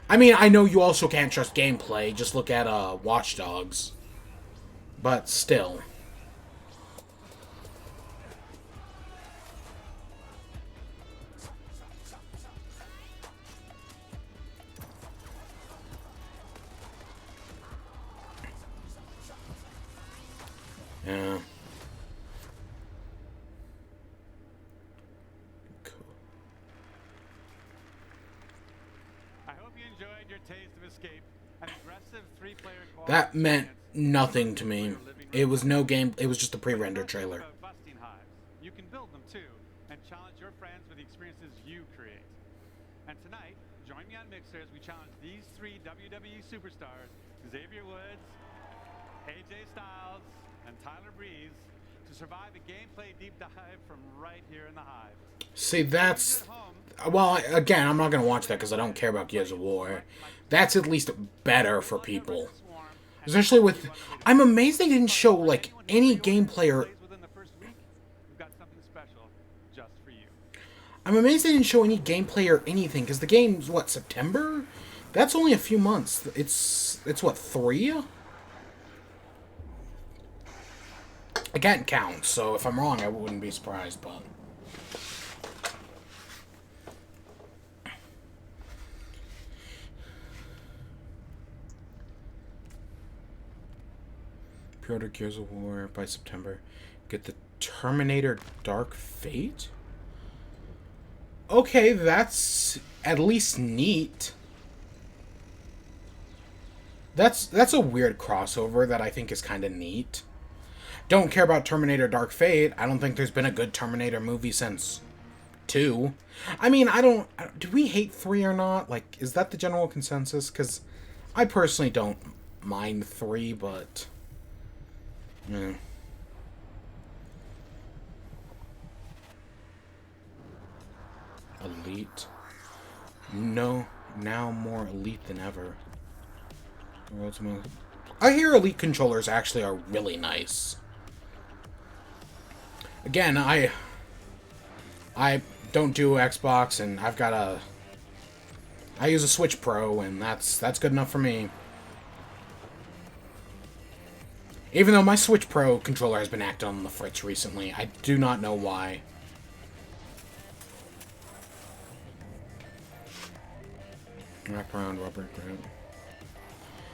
I mean, I know you also can't trust gameplay. Just look at, Watch Dogs. But still. Yeah. Cool. I hope you enjoyed your taste of Escape, an aggressive 3-player That meant nothing to me. It was no game. It was just a pre-rendered trailer. busting hives. You can build them too, and challenge your friends with the experiences you create. And tonight, join me on Mixer as we challenge these 3 WWE superstars, Xavier Woods, AJ Styles, and Tyler Breeze, to survive a gameplay deep dive from right here in the Hive. See, that's... Well, again, I'm not going to watch that because I don't care about Gears of War. That's at least better for people. Especially with... I'm amazed they didn't show, like, any gameplay or... I'm amazed they didn't show any gameplay or anything, because the game's, what, September? That's only a few months. It's what, 3? I can't count, so if I'm wrong, I wouldn't be surprised, but... Pre-order Gears of War by September. Get the Terminator Dark Fate? Okay, that's at least neat. That's a weird crossover that I think is kind of neat. don't care about Terminator Dark Fate. I don't think there's been a good Terminator movie since 2. I mean, do we hate 3 or not? Like, is that the general consensus? Because I personally don't mind 3, but... Elite. No, now more elite than ever. I hear Elite controllers actually are really nice. Again, I don't do Xbox, and I use a Switch Pro, and that's good enough for me. Even though my Switch Pro controller has been acting on the fritz recently, I do not know why. Wrap around rubber grip.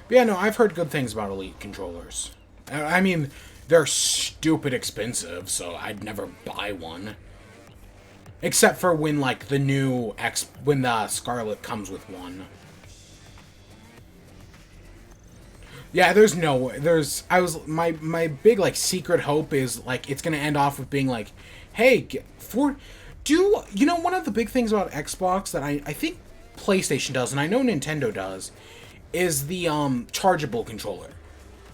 But yeah, no, I've heard good things about Elite controllers. I mean, they're stupid expensive, so I'd never buy one. Except for when, like, when the Scarlet comes with one. Yeah, my big, like, secret hope is, like, it's gonna end off with being like, hey, one of the big things about Xbox that I think PlayStation does, and I know Nintendo does, is the, chargeable controller.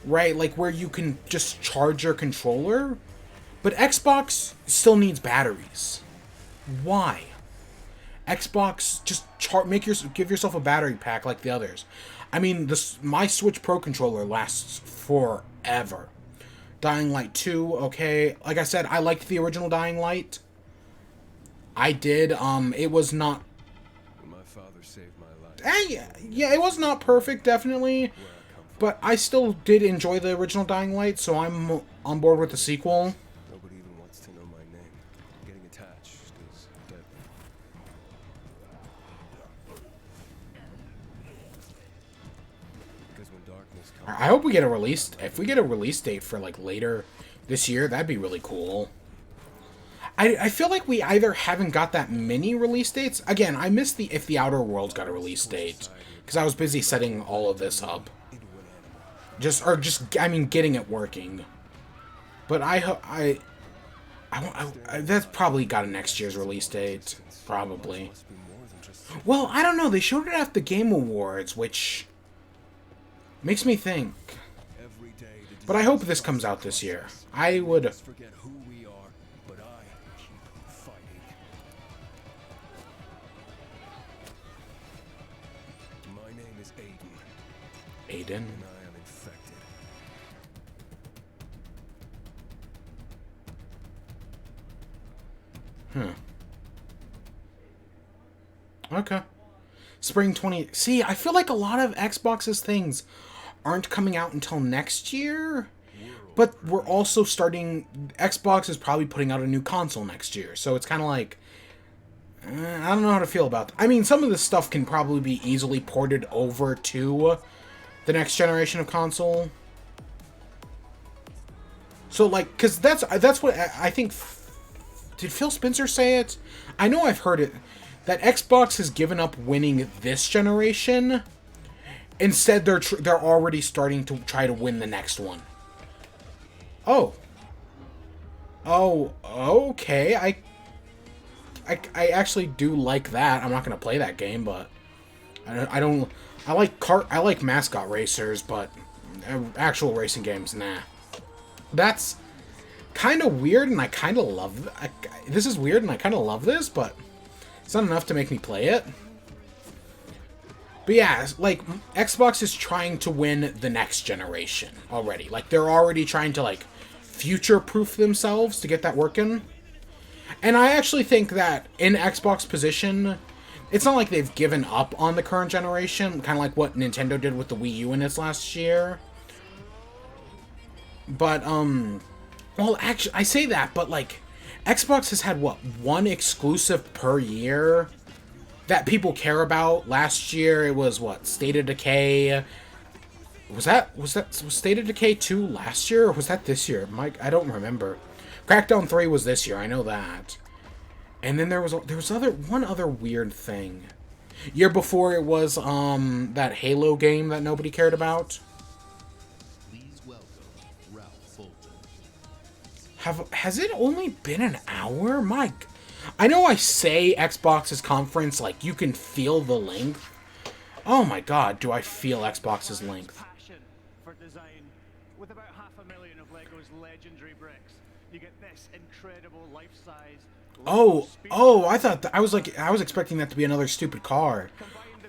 Right? Like, where you can just charge your controller. But Xbox still needs batteries. Why? Xbox, just give yourself a battery pack like the others. I mean, my Switch Pro controller lasts forever. Dying Light 2, okay. Like I said, I liked the original Dying Light. I did. It was not... My father saved my life. Yeah, it was not perfect, definitely. But I still did enjoy the original Dying Light, so I'm on board with the sequel. Nobody even wants to know my name. Getting attached is deadly. Because when darkness comes... I hope we get a release... If we get a release date for, like, later this year, that'd be really cool. I feel like we either haven't got that many release dates. Again, I missed If the Outer Worlds got a release date. Because I was busy setting all of this up. Getting it working. But that's probably got a next year's release date. Probably. Well, I don't know. They showed it at the Game Awards, which makes me think. But I hope this comes out this year. I would... Aiden. Okay. Spring 20... See, I feel like a lot of Xbox's things aren't coming out until next year. But we're also starting... Xbox is probably putting out a new console next year. So it's kind of like... I don't know how to feel about that. I mean, some of this stuff can probably be easily ported over to the next generation of console. So, like, because that's what I think... Did Phil Spencer say it? I know I've heard it. That Xbox has given up winning this generation. Instead, they're already starting to try to win the next one. Oh. Oh, okay. I actually do like that. I'm not gonna play that game, but I like mascot racers, but actual racing games, nah. That's kind of weird, and I kind of love. This is weird, and I kind of love this, but it's not enough to make me play it. But yeah, like, Xbox is trying to win the next generation already. Like, they're already trying to, like, future-proof themselves to get that working. And I actually think that in Xbox position, it's not like they've given up on the current generation, kind of like what Nintendo did with the Wii U in its last year. But, well, actually, I say that, but, like, Xbox has had, what, one exclusive per year that people care about. Last year, it was, what, State of Decay. Was State of Decay 2 last year, or was that this year? Mike, I don't remember. Crackdown 3 was this year, I know that. And then there was one other weird thing. Year before it was, that Halo game that nobody cared about. Please welcome Ralph Fulton. Has it only been an hour? Mike, I know I say Xbox's conference, like, you can feel the length. Oh my god, do I feel Xbox's length. Passion for design. With about 500,000 of Lego's legendary bricks, you get this incredible life-size. Oh, I thought I was expecting that to be another stupid car.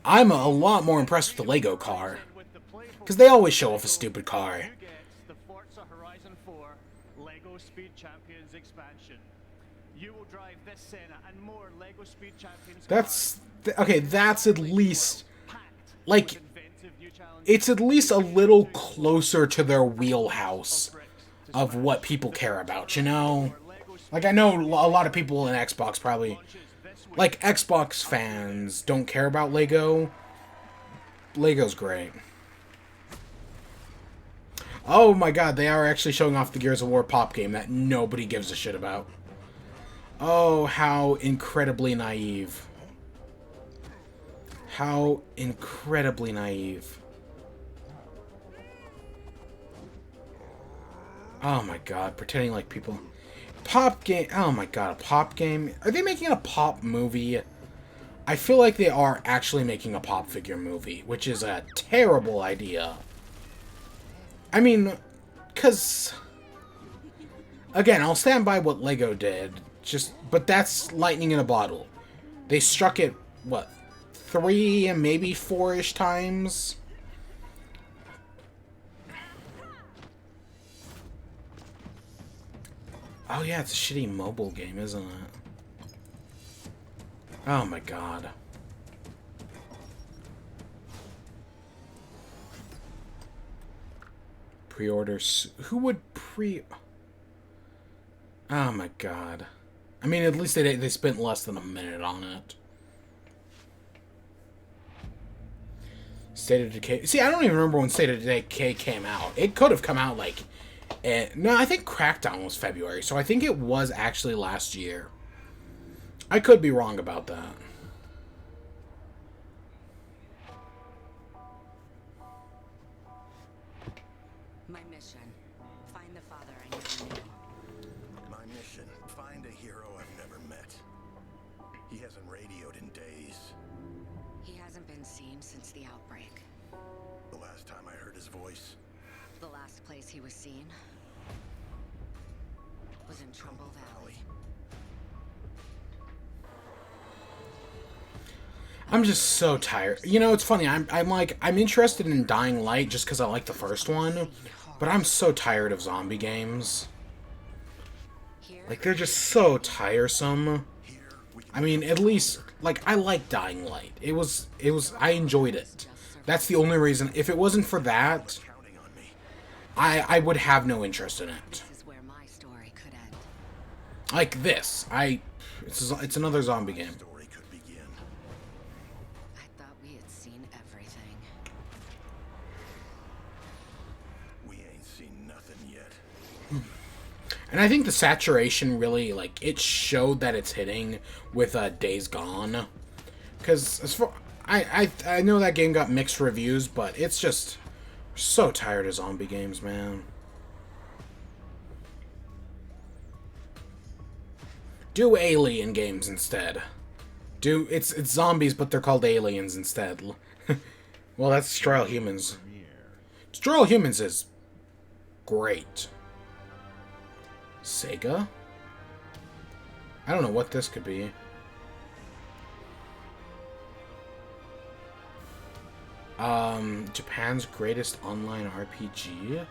I'm a lot more impressed with the Lego car. Because they always show off a stupid car. You get the Forza Horizon 4 Lego Speed Champions expansion. You will drive this Senna and more Lego Speed Champions. Okay, that's at least, like, it's at least a little closer to their wheelhouse of what people care about, you know? Like, I know a lot of people in Xbox probably, like, Xbox fans don't care about Lego. Lego's great. Oh my god, they are actually showing off the Gears of War pop game that nobody gives a shit about. Oh, how incredibly naive. How incredibly naive. Oh my god, pretending like people... Pop game... Oh my god, a pop game? Are they making a pop movie? I feel like they are actually making a pop figure movie, which is a terrible idea. I mean, because... Again, I'll stand by what Lego did. But that's lightning in a bottle. They struck it, what, 3 and maybe 4-ish times? Oh yeah, it's a shitty mobile game, isn't it? Oh my god. Pre-orders. Who would pre... Oh my god. I mean, at least they spent less than a minute on it. State of Decay. See, I don't even remember when State of Decay came out. It could have come out, like... no, I think Crackdown was February, so I think it was actually last year. I could be wrong about that. My mission. Find the father I never knew. My mission. Find a hero I've never met. He hasn't radioed in days. He hasn't been seen since the outbreak. The last time I heard his voice. The last place he was seen was in Trumbull Valley. I'm just so tired. You know, it's funny. I'm interested in Dying Light just because I like the first one, but I'm so tired of zombie games. Like, they're just so tiresome. I mean, at least, like, I like Dying Light. I enjoyed it. That's the only reason. If it wasn't for that, I would have no interest in it. Like this. It's another zombie game. I thought we had seen everything. We ain't seen nothing yet. And I think the saturation really, like, it showed that it's hitting with Days Gone. Because as far I know that game got mixed reviews, but it's just so tired of zombie games, man. Do alien games instead. It's zombies, but they're called aliens instead. Well, that's Destroy All Humans. Destroy All Humans is great. Sega? I don't know what this could be. Japan's greatest online RPG?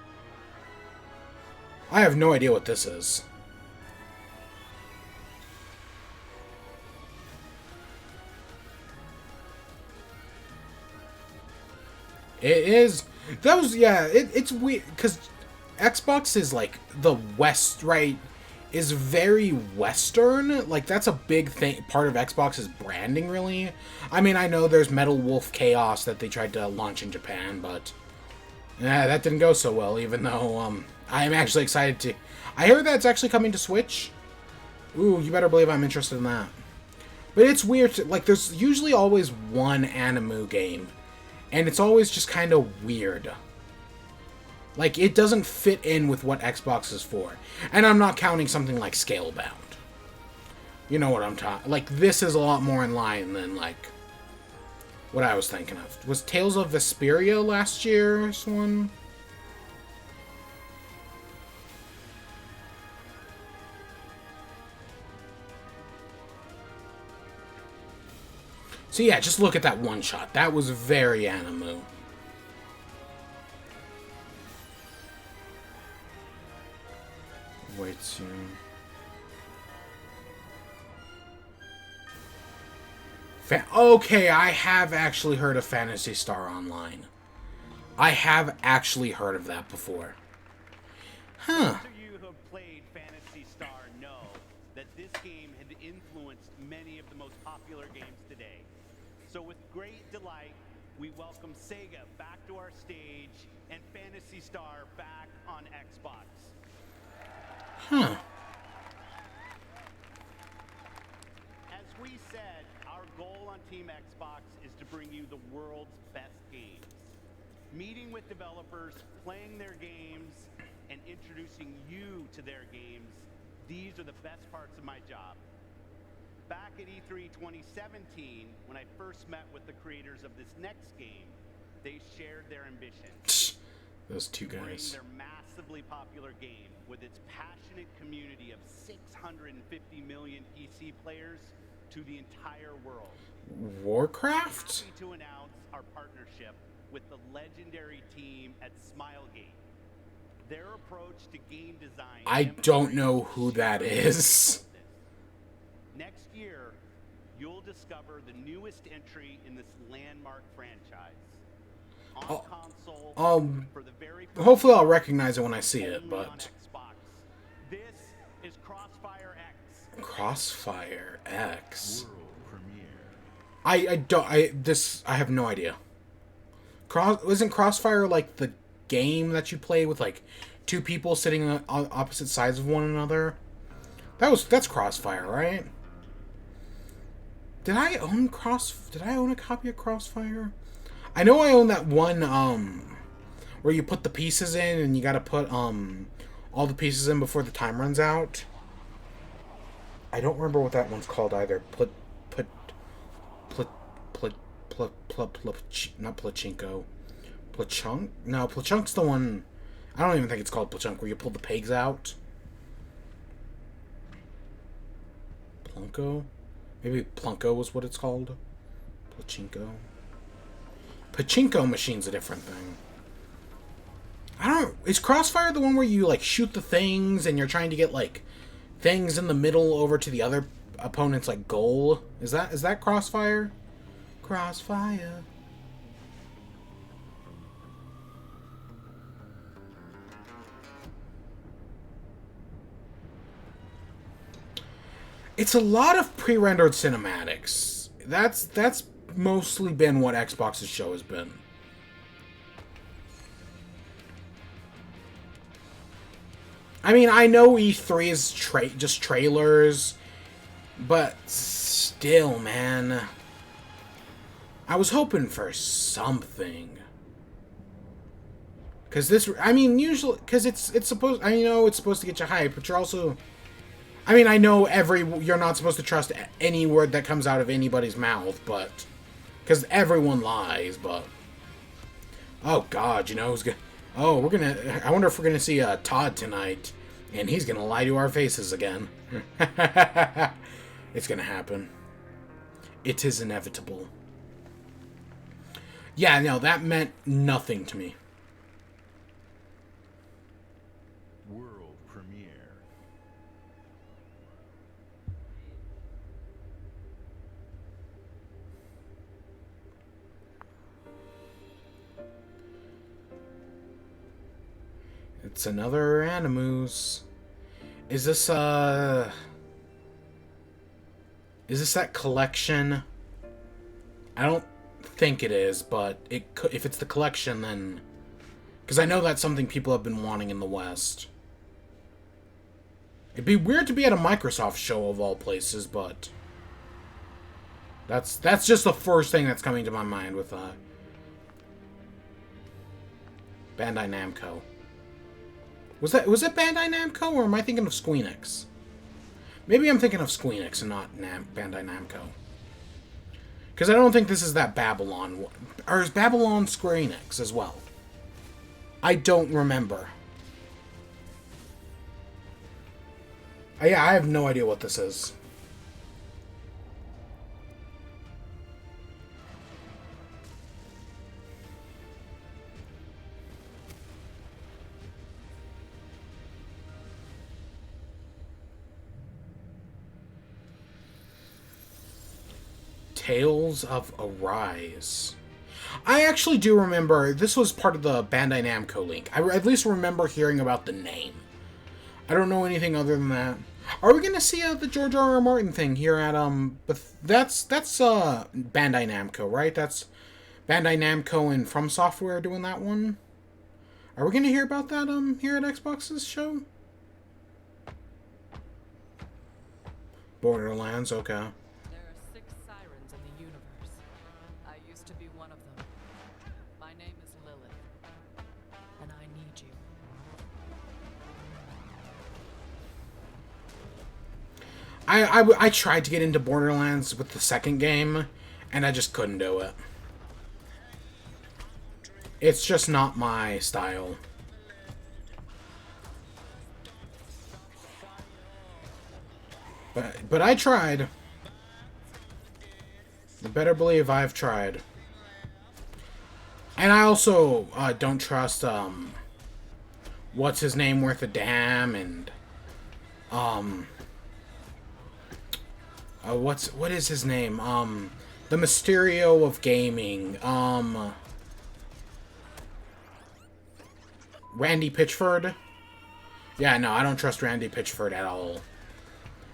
I have no idea what this is. It is. It's weird because Xbox is like the West, right? Is very Western. Like, that's a big thing. Part of Xbox's branding, really. I mean, I know there's Metal Wolf Chaos that they tried to launch in Japan, but that didn't go so well. Even though I am actually excited to. I hear that's actually coming to Switch. Ooh, you better believe I'm interested in that. But it's weird. Like, there's usually always one anime game. And it's always just kind of weird. Like, it doesn't fit in with what Xbox is for. And I'm not counting something like Scalebound. You know what I'm talking... Like, this is a lot more in line than, like, what I was thinking of. Was Tales of Vesperia last year's one? So yeah, just look at that one shot. That was very Animu. Wait soon. Okay, I have actually heard of Phantasy Star Online. I have actually heard of that before. Huh. Those of you who have played Phantasy Star know that this game had influenced many of the most popular games today. So with great delight, we welcome Sega back to our stage and Phantasy Star back on Xbox. Huh. As we said, our goal on Team Xbox is to bring you the world's best games. Meeting with developers, playing their games, and introducing you to their games, these are the best parts of my job. Back at E3 2017, when I first met with the creators of this next game, they shared their ambition. Those two to bring guys. their massively popular game with its passionate community of 650 million PC players to the entire world. Warcraft? Happy to announce our partnership with the legendary team at Smilegate. Their approach to game design... I don't know who that is. Next year, you'll discover the newest entry in this landmark franchise. On console, for the very first Hopefully I'll recognize it when I see it, only on but... Xbox. This is Crossfire X. Crossfire X? World premiere. I have no idea. Isn't Crossfire like the game that you play with like two people sitting on opposite sides of one another? That's Crossfire, right? Did I own a copy of Crossfire? I know I own that one where you put the pieces in and you gotta put all the pieces in before the time runs out. I don't remember what that one's called either. Not Plachinko. Plachunk? No, Plachunk's the one... I don't even think it's called Plachunk, where you pull the pegs out. Plunko? Maybe Plunko was what it's called. Plachinko. Pachinko machine's a different thing. I don't... Is Crossfire the one where you, like, shoot the things and you're trying to get, like, things in the middle over to the other opponent's, like, goal? Is that Crossfire? Crossfire. It's a lot of pre-rendered cinematics. That's mostly been what Xbox's show has been. I mean, I know E3 is just trailers, but still, man. I was hoping for something. Cause this, I mean, usually, cause it's supposed, I know it's supposed to get you hype, but you're also, I mean, I know you're not supposed to trust any word that comes out of anybody's mouth, but, cause everyone lies, but, oh god, you know, I wonder if we're gonna see Todd tonight, and he's gonna lie to our faces again. It's gonna happen. It is inevitable. Yeah, no, that meant nothing to me. World premiere. It's another Animus. Is this that collection? I don't think it is, but it could, if it's the collection, then, because I know that's something people have been wanting in the West. It'd be weird to be at a Microsoft show of all places, but that's just the first thing that's coming to my mind with Bandai Namco. Was that Bandai Namco, or am I thinking of Squeenix? Maybe I'm thinking of Squeenix and not Bandai Namco. Because I don't think this is that Babylon one. Or is Babylon Square Enix as well? I don't remember. Yeah, I have no idea what this is. Tales of Arise. I actually do remember this was part of the Bandai Namco link. I at least remember hearing about the name. I don't know anything other than that. Are we gonna see the George R. R. Martin thing here at that's Bandai Namco, right? That's Bandai Namco and From Software doing that one. Are we gonna hear about that here at Xbox's show? Borderlands, okay. There are 6 sirens in the universe. I used to be one of them. My name is Lilith, and I need you. I tried to get into Borderlands with the second game, and I just couldn't do it. It's just not my style. But I tried. You better believe I've tried. And I also don't trust what's his name worth a damn, and what is his name? The Mysterio of gaming. Randy Pitchford. Yeah, no, I don't trust Randy Pitchford at all.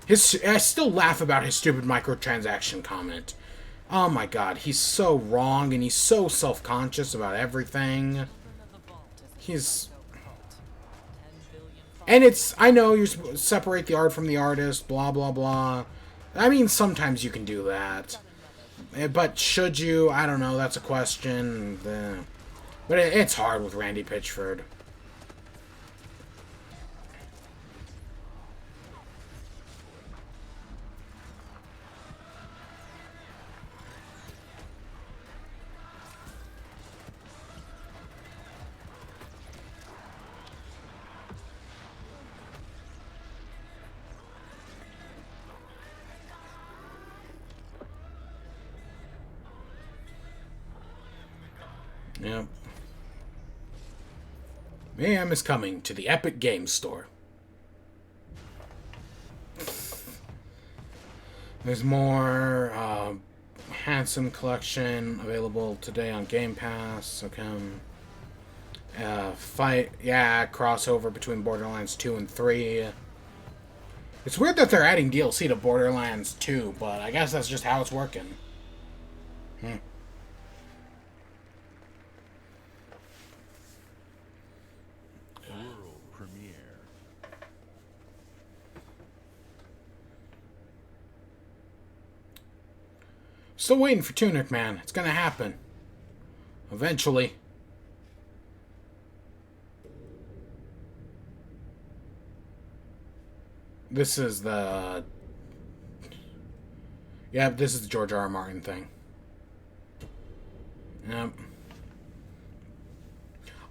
I still laugh about his stupid microtransaction comment. Oh my god, he's so wrong, and he's so self-conscious about everything. And I know you're supposed to separate the art from the artist, blah blah blah. I mean, sometimes you can do that. But should you? I don't know, that's a question. But it's hard with Randy Pitchford. Yep. Mayhem is coming to the Epic Games Store. There's more Handsome Collection available today on Game Pass. Okay. Crossover between Borderlands 2 and 3. It's weird that they're adding DLC to Borderlands 2, but I guess that's just how it's working. World premiere. Still waiting for Tunic Man. It's gonna happen. Eventually. This is the... Yeah, this is the George R. R. Martin thing. Yep.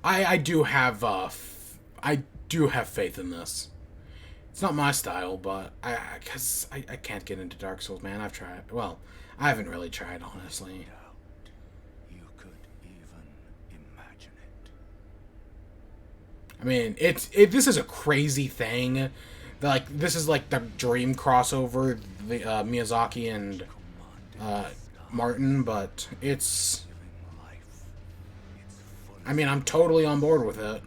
I do have faith in this. It's not my style, but I can't get into Dark Souls, man. I've tried. Well, I haven't really tried, honestly. You could even imagine it. I mean, this is a crazy thing. Like, this is like the dream crossover, the Miyazaki and Martin, but it's... I mean, I'm totally on board with it.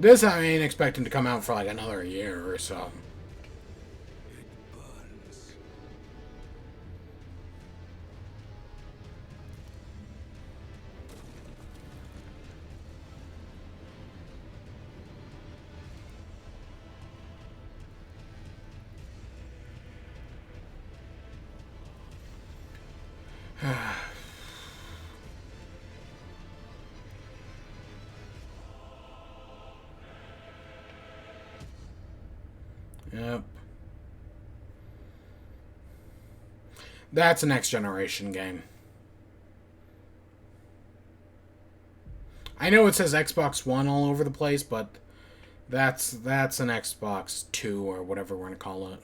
This I ain't expecting to come out for like another year or so. Yep. That's a next generation game. I know it says Xbox One all over the place, but that's an Xbox 2 or whatever we're gonna call it.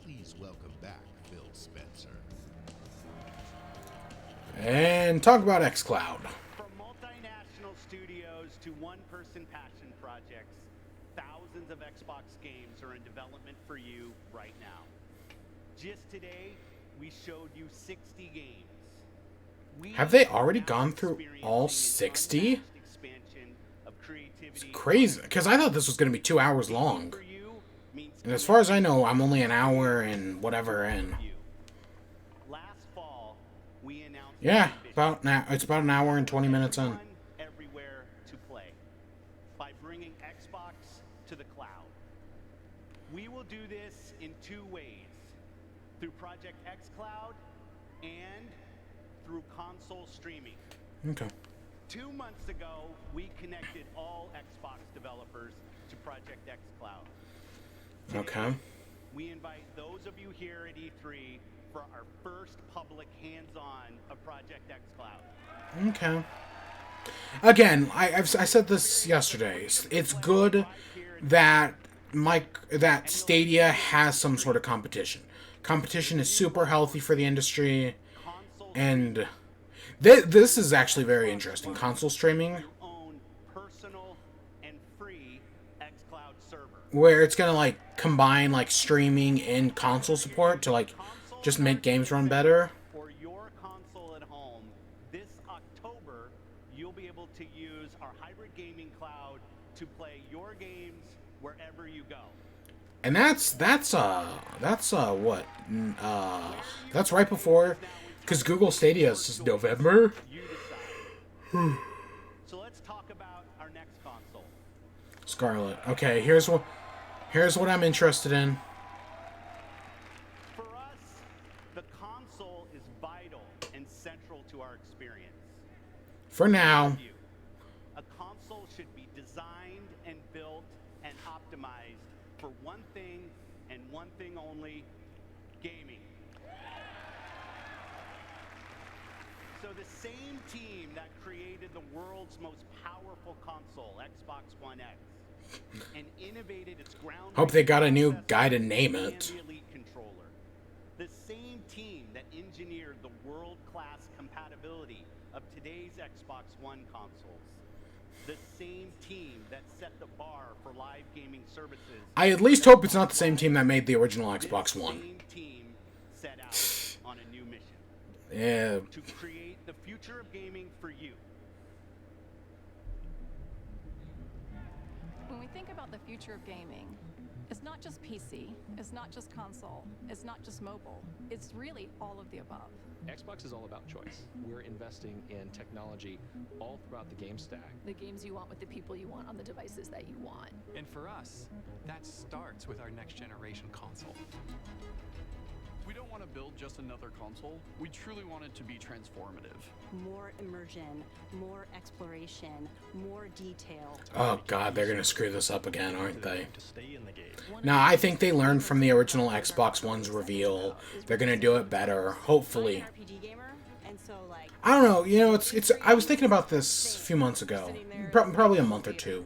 Please welcome back Phil Spencer. And talk about xCloud. From multinational studios to one-person passion projects, thousands of Xbox games are in development for you right now. Just today, we showed you 60 games. Have they already gone through all 60? It's crazy, because I thought this was going to be 2 hours long. And as far as I know, I'm only an hour and whatever in. Yeah, about now. It's about an hour and 20 minutes in. Everywhere to play by bringing Xbox to the cloud. We will do this in 2 ways: through Project xCloud and through console streaming. Okay. 2 months ago, we connected all Xbox developers to Project xCloud. Okay. We invite those of you here at E3 for our first public hands-on of Project xCloud. Okay. Again, I said this yesterday. It's good that that Stadia has some sort of competition. Competition is super healthy for the industry, and this is actually very interesting. Console streaming, where it's gonna like combine like streaming and console support to like just make games run better. For your console at home, this October, you'll be able to use our hybrid gaming cloud to play your games wherever you go. And that's right before, because Google Stadia is November. So let's talk about our next console. Scarlet. Okay, here's what I'm interested in. For us, the console is vital and central to our experience. For now. A console should be designed and built and optimized for one thing and one thing only: gaming. So the same team that created the world's most powerful console, Xbox One X, and innovated its groundbreaking Hope they got a new guy to name and it. the Elite controller. The same team that engineered the world-class compatibility of today's Xbox One consoles. The same team that set the bar for live gaming services. I at least hope it's not the same team that made the original Xbox One. Same team set out on a new mission. Yeah. To create the future of gaming for you. When we think about the future of gaming, it's not just PC, it's not just console, it's not just mobile, it's really all of the above. Xbox is all about choice. We're investing in technology all throughout the game stack. The games you want with the people you want on the devices that you want. And for us, that starts with our next generation console. We don't want to build just another console. We truly want it to be transformative. More immersion, more exploration, more detail. Oh god, they're gonna screw this up again, aren't they? Now, I think they learned from the original Xbox One's reveal. They're gonna do it better, hopefully. I don't know, you know, it's. I was thinking about this a few months ago, probably a month or two,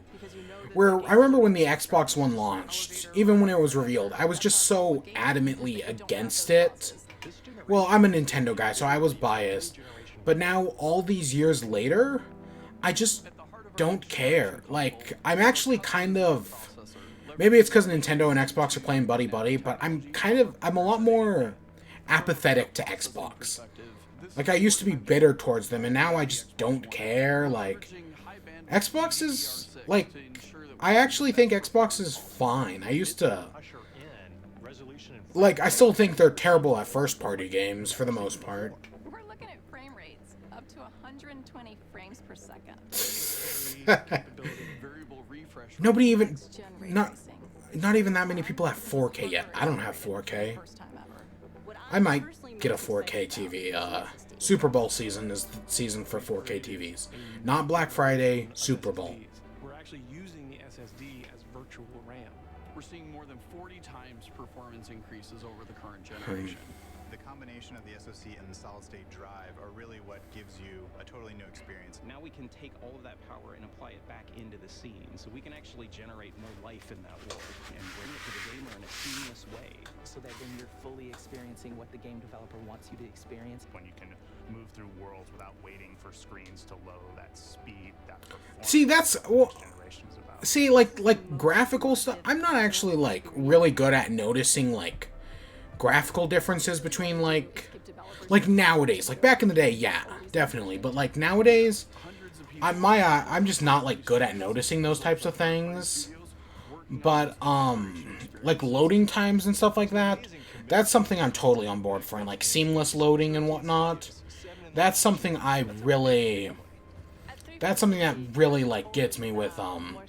where I remember when the Xbox One launched, even when it was revealed, I was just so adamantly against it. Well, I'm a Nintendo guy, so I was biased. But now, all these years later, I just don't care. Like, I'm actually kind of... Maybe it's because Nintendo and Xbox are playing buddy-buddy, but I'm a lot more apathetic to Xbox. Like, I used to be bitter towards them, and now I just don't care. Like, Xbox is, like... I actually think Xbox is fine. I used to... Like, I still think they're terrible at first-party games, for the most part. We're looking at frame rates up to 120 frames per second. Nobody even... not even that many people have 4K yet. I don't have 4K. I might get a 4K TV. Super Bowl season is the season for 4K TVs. Not Black Friday, Super Bowl. We're actually using the SSD as virtual RAM. We're seeing more than 40 times performance increases over the current generation. The combination of the SoC and the solid-state drive are really what gives you a totally new experience. Now we can take all of that power and apply it back into the scene, so we can actually generate more life in that world and bring it to the gamer in a seamless way. So that then you're fully experiencing what the game developer wants you to experience. When you can move through worlds without waiting for screens to load, that speed, that performance. See, that's well. See, like graphical stuff. I'm not actually like really good at noticing like graphical differences between like nowadays. Like back in the day, yeah, definitely. But like nowadays, I'm just not like good at noticing those types of things. But like loading times and stuff like that, that's something I'm totally on board for. And like seamless loading and whatnot, that's something that's something that really like gets me with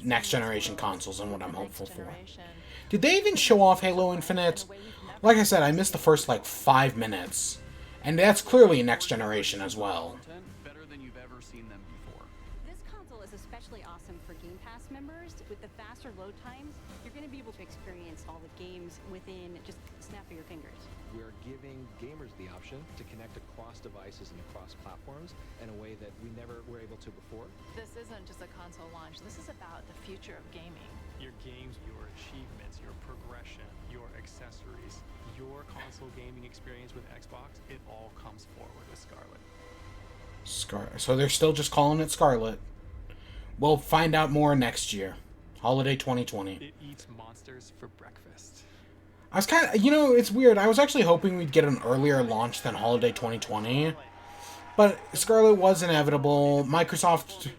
next generation consoles and what I'm hopeful for. Did they even show off Halo Infinite? Like I said, I missed the first like 5 minutes, and that's clearly next generation as well. Better than you've ever seen them before. This console is especially awesome for Game Pass members. With the faster load times, you're going to be able to experience all the games within just a snap of your fingers. We're giving gamers the option to connect across devices and across platforms in a way that we never were able to before. This isn't just a console launch. This is about the future of gaming. Your games, your achievements, your progression, your accessories, your console gaming experience with Xbox, it all comes forward with Scarlet. So they're still just calling it Scarlet. We'll find out more next year. Holiday 2020. It eats monsters for breakfast. I was kind of, it's weird. I was actually hoping we'd get an earlier launch than Holiday 2020. But Scarlet was inevitable. Microsoft...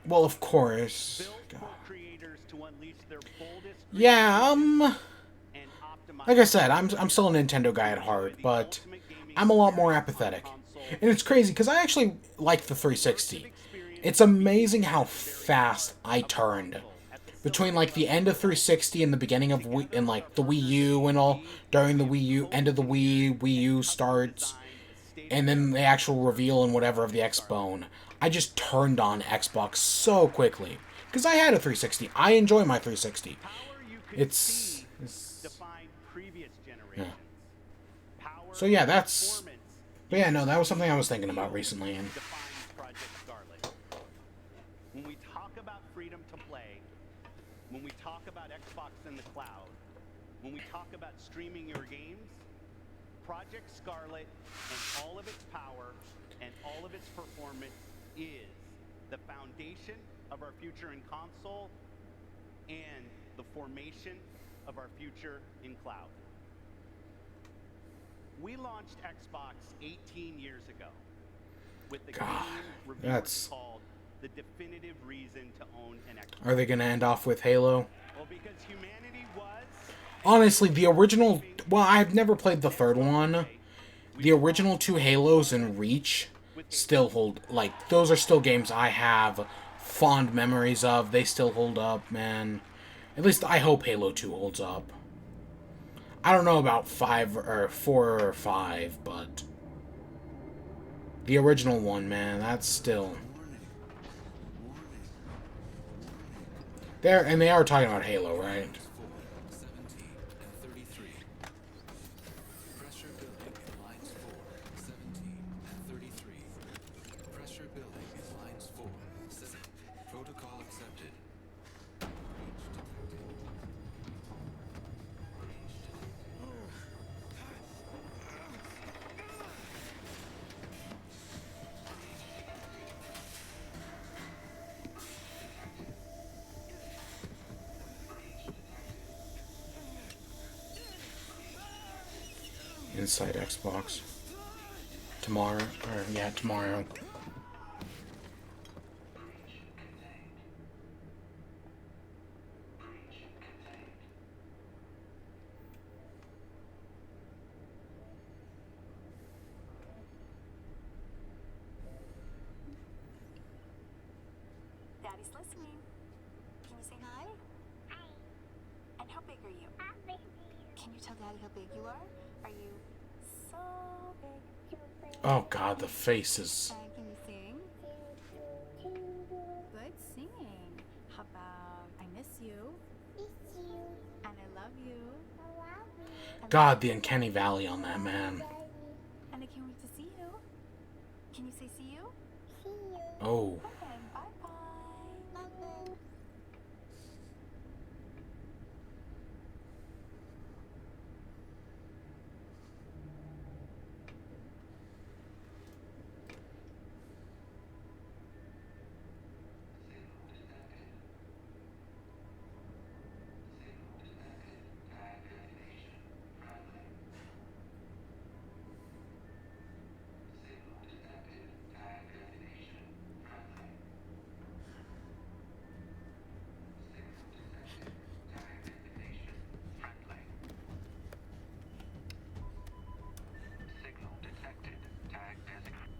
Well, of course. Yeah, like I said, I'm still a Nintendo guy at heart, but I'm a lot more apathetic. And it's crazy, because I actually like the 360. It's amazing how fast I turned between, like, the end of 360 and the beginning of and like, the Wii U and all, during the Wii U, end of the Wii U starts, and then the actual reveal and whatever of the X-Bone. I just turned on Xbox so quickly. Because I had a 360. I enjoy my 360. It's yeah. So yeah, that's... But yeah, no, that was something I was thinking about recently. And when we talk about freedom to play, when we talk about Xbox in the cloud, when we talk about streaming your games, Project Scarlet and all of its power and all of its performance is the foundation of our future in console and the formation of our future in cloud. We launched Xbox 18 years ago with the game reviewers called the definitive reason to own an Xbox. Are they going to end off with Halo? Well, because humanity was... Honestly, the original... Well, I've never played the third one. The original 2 Halos and Reach still hold... Like, those are still games I have fond memories of. They still hold up, man. At least I hope Halo 2 holds up. I don't know about 4 or 5, but the original one, man, that's still there. And they are talking about Halo, right? Inside Xbox. Tomorrow. Or, yeah, tomorrow. Daddy's listening. Can you say hi? Hi. How big are you? Can you tell Daddy how big you are? Are you so big? Oh god, the faces. And can you sing? Good singing. How about I miss you? And I love you. God, the uncanny valley on that man. And I can't wait to see you. Can you say see you? Oh. Okay, bye-bye.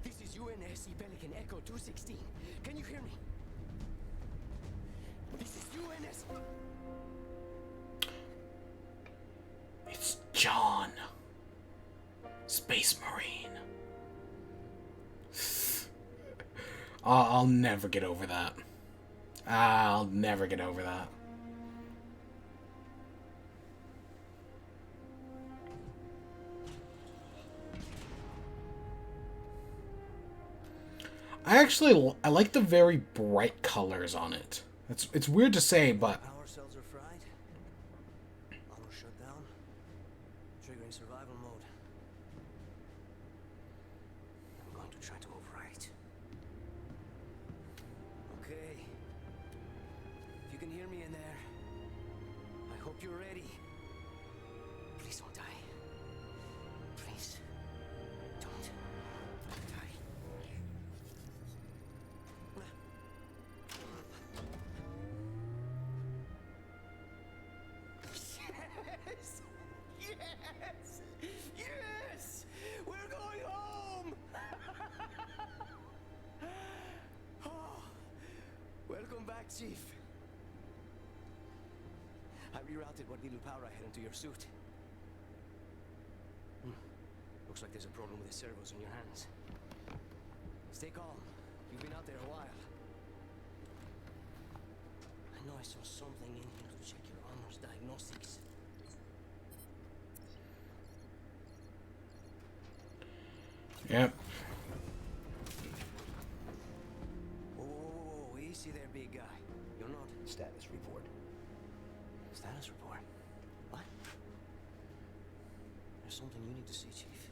This is UNSC Pelican Echo 216. Can you hear me? This is UNS. It's John. Space Marine. I'll never get over that. I'll never get over that. I like the very bright colors on it. It's weird to say, but Power cells are fried. Auto shutdown. Triggering survival mode. I'm going to try to overwrite. Okay. If you can hear me in there, I hope you're ready. Please don't die. Please. Don't die. Yes! Yes! Yes! We're going home! Oh, welcome back, Chief. I rerouted what little power I had into your suit. Looks like there's a problem with the servos in your hands. Stay calm. You've been out there a while. I know I saw something in here to check your armor's diagnostics. Yep. Whoa, easy there, big guy. You're not... Status report. Status report? What? There's something you need to see, Chief.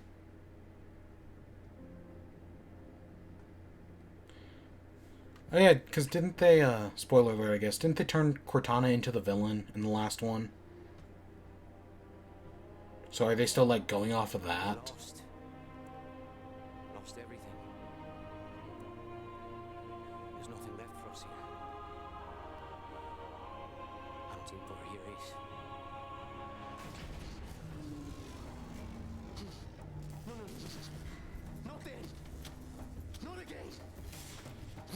Oh yeah, because didn't they, spoiler alert I guess, didn't they turn Cortana into the villain in the last one? So are they still, like, going off of that? Lost everything. There's nothing left for us here. I don't think Thor here is. No. Not then. Not again.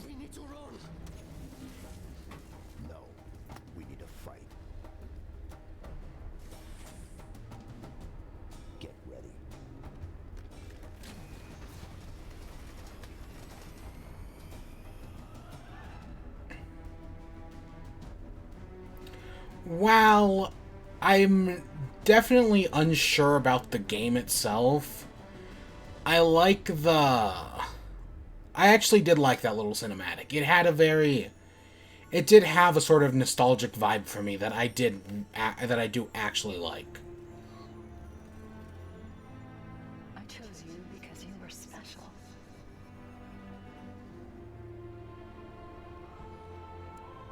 We need to run. No, we need to fight. Get ready. While I'm definitely unsure about the game itself, I like the... I actually did like that little cinematic. It had a very... It did have a sort of nostalgic vibe for me that I do actually like. I chose you because you were special.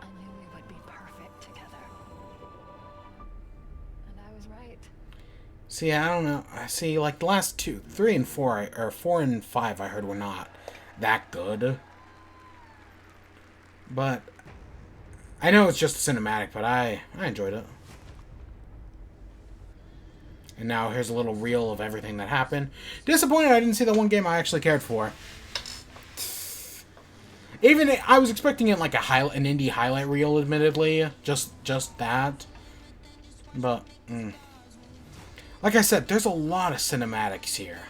I knew we would be perfect together. And I was right. See, I don't know. I see, like, the last 2, 3 and 4, or 4 and 5 I heard were not that good. But I know it's just a cinematic, but I enjoyed it. And now here's a little reel of everything that happened. Disappointed I didn't see the one game I actually cared for. Even I was expecting it like an indie highlight reel, admittedly, just that. But, like I said, there's a lot of cinematics here.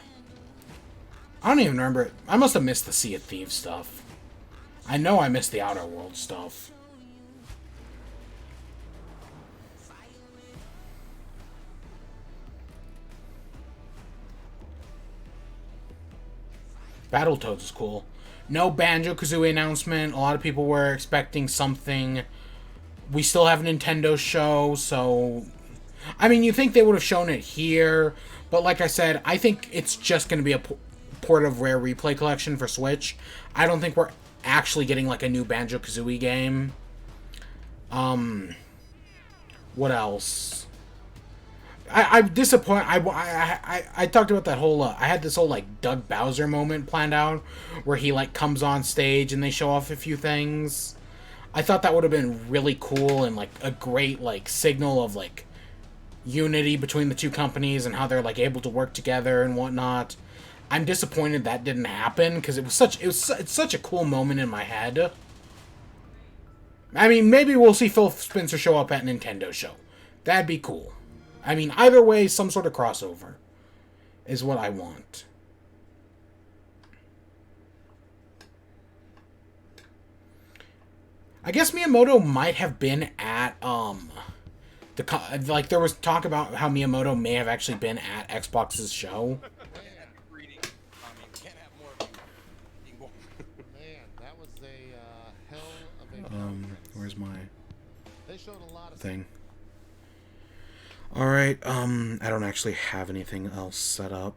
I don't even remember it. I must have missed the Sea of Thieves stuff. I know I missed the Outer World stuff. Battletoads is cool. No Banjo-Kazooie announcement. A lot of people were expecting something. We still have a Nintendo show, so... I mean, you think they would have shown it here, but like I said, I think it's just going to be a port of Rare Replay Collection for Switch. I don't think we're actually getting, like, a new Banjo-Kazooie game. What else? I'm disappointed. I talked about that whole... I had this whole, like, Doug Bowser moment planned out, where he, like, comes on stage and they show off a few things. I thought that would have been really cool and, like, a great, like, signal of, like, unity between the two companies and how they're, like, able to work together and whatnot. I'm disappointed that didn't happen, because it's such a cool moment in my head. I mean, maybe we'll see Phil Spencer show up at Nintendo show. That'd be cool. I mean, either way, some sort of crossover is what I want. I guess Miyamoto might have been at, like, there was talk about how Miyamoto may have actually been at Xbox's show. Where's my thing? Alright, I don't actually have anything else set up.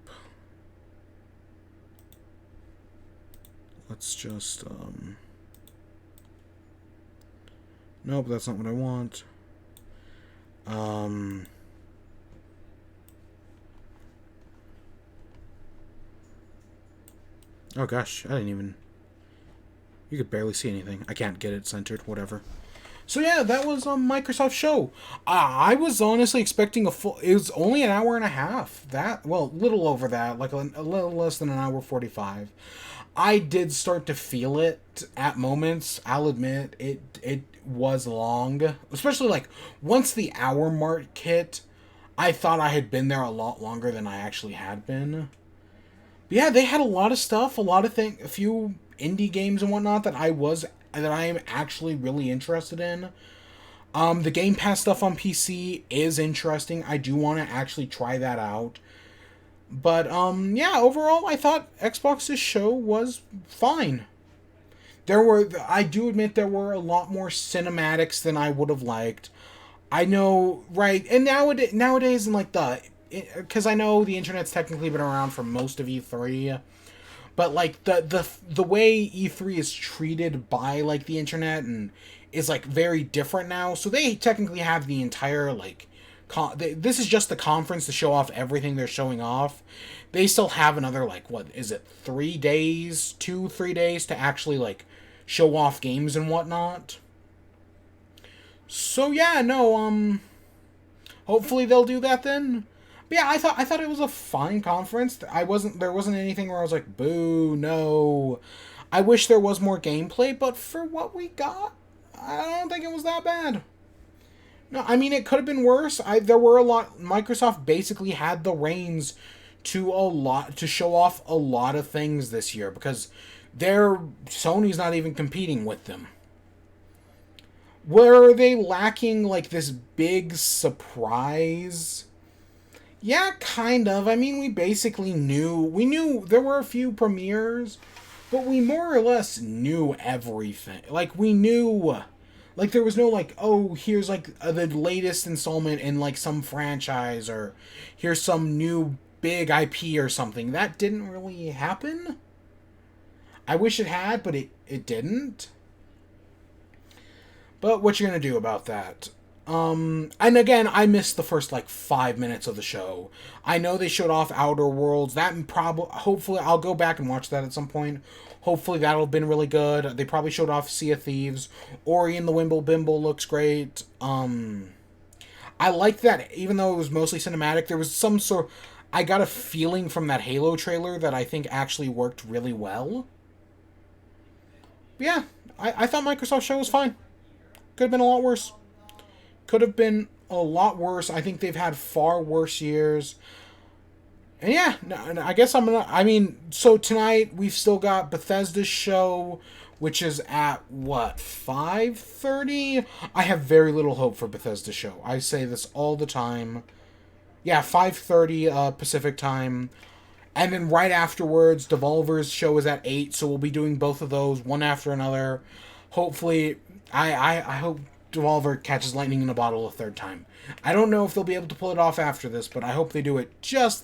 Let's just, nope, that's not what I want. Oh gosh, I didn't even... You could barely see anything. I can't get it centered, whatever. So yeah, that was a Microsoft show. I was honestly expecting a full... It was only an hour and a half. Well, a little over that. Like a little less than an hour 45. I did start to feel it at moments. I'll admit, it was long. Especially, like, once the hour mark hit, I thought I had been there a lot longer than I actually had been. But yeah, they had a lot of stuff, a few indie games and whatnot that I am actually really interested in. The Game Pass stuff on PC is interesting. I do want to actually try that out. But, yeah, overall, I thought Xbox's show was fine. I do admit there were a lot more cinematics than I would have liked. I know, right, and nowadays, in like because I know the internet's technically been around for most of E3, but like the way E3 is treated by like the internet and is like very different now. So they technically have the entire like this is just the conference to show off everything they're showing off. They still have another like 3 days, 2-3 days to actually like show off games and whatnot. So yeah, no, hopefully they'll do that then. But yeah, I thought it was a fine conference. There wasn't anything where I was like, boo, no. I wish there was more gameplay, but for what we got, I don't think it was that bad. No, I mean, it could have been worse. Microsoft basically had the reins to show off a lot of things this year because Sony's not even competing with them. Were they lacking like this big surprise? Yeah, kind of. I mean, we basically knew there were a few premieres, but we more or less knew everything. Like, we knew, like, there was no, like, oh, here's, like, the latest installment in, like, some franchise, or here's some new big IP or something. That didn't really happen. I wish it had, but it didn't. But what you gonna do about that? And again, I missed the first, like, 5 minutes of the show. I know they showed off Outer Worlds. Hopefully, I'll go back and watch that at some point. Hopefully, that'll have been really good. They probably showed off Sea of Thieves. Ori and the Wimble Bimble looks great. I like that, even though it was mostly cinematic, there was some sort... I got a feeling from that Halo trailer that I think actually worked really well. But yeah, I thought Microsoft's show was fine. Could have been a lot worse. Could have been a lot worse. I think they've had far worse years. And yeah, I guess so tonight we've still got Bethesda's show, which is at, what, 5:30? I have very little hope for Bethesda's show. I say this all the time. Yeah, 5:30 Pacific time. And then right afterwards, Devolver's show is at 8, so we'll be doing both of those, one after another. Hopefully, I hope Devolver catches lightning in a bottle a third time. I don't know if they'll be able to pull it off after this, but I hope they do it just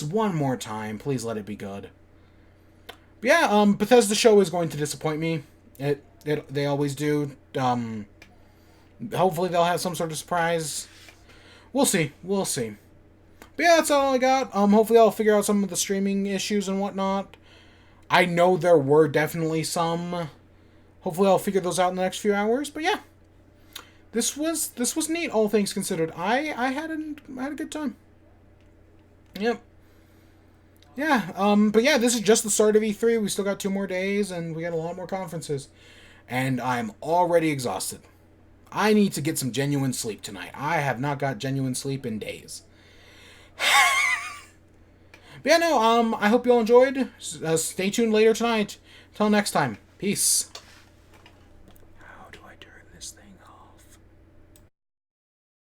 one more time. Please let it be good. But yeah, Bethesda show is going to disappoint me. They always do. Hopefully they'll have some sort of surprise. We'll see. But yeah, that's all I got. Hopefully I'll figure out some of the streaming issues and whatnot. I know there were definitely some. Hopefully I'll figure those out in the next few hours. But yeah, this was neat, all things considered. I had a good time. Yep. Yeah. But yeah, this is just the start of E3. We still got 2 more days, and we got a lot more conferences, and I'm already exhausted. I need to get some genuine sleep tonight. I have not got genuine sleep in days. But yeah, no. I hope you all enjoyed. Stay tuned later tonight. Till next time. Peace.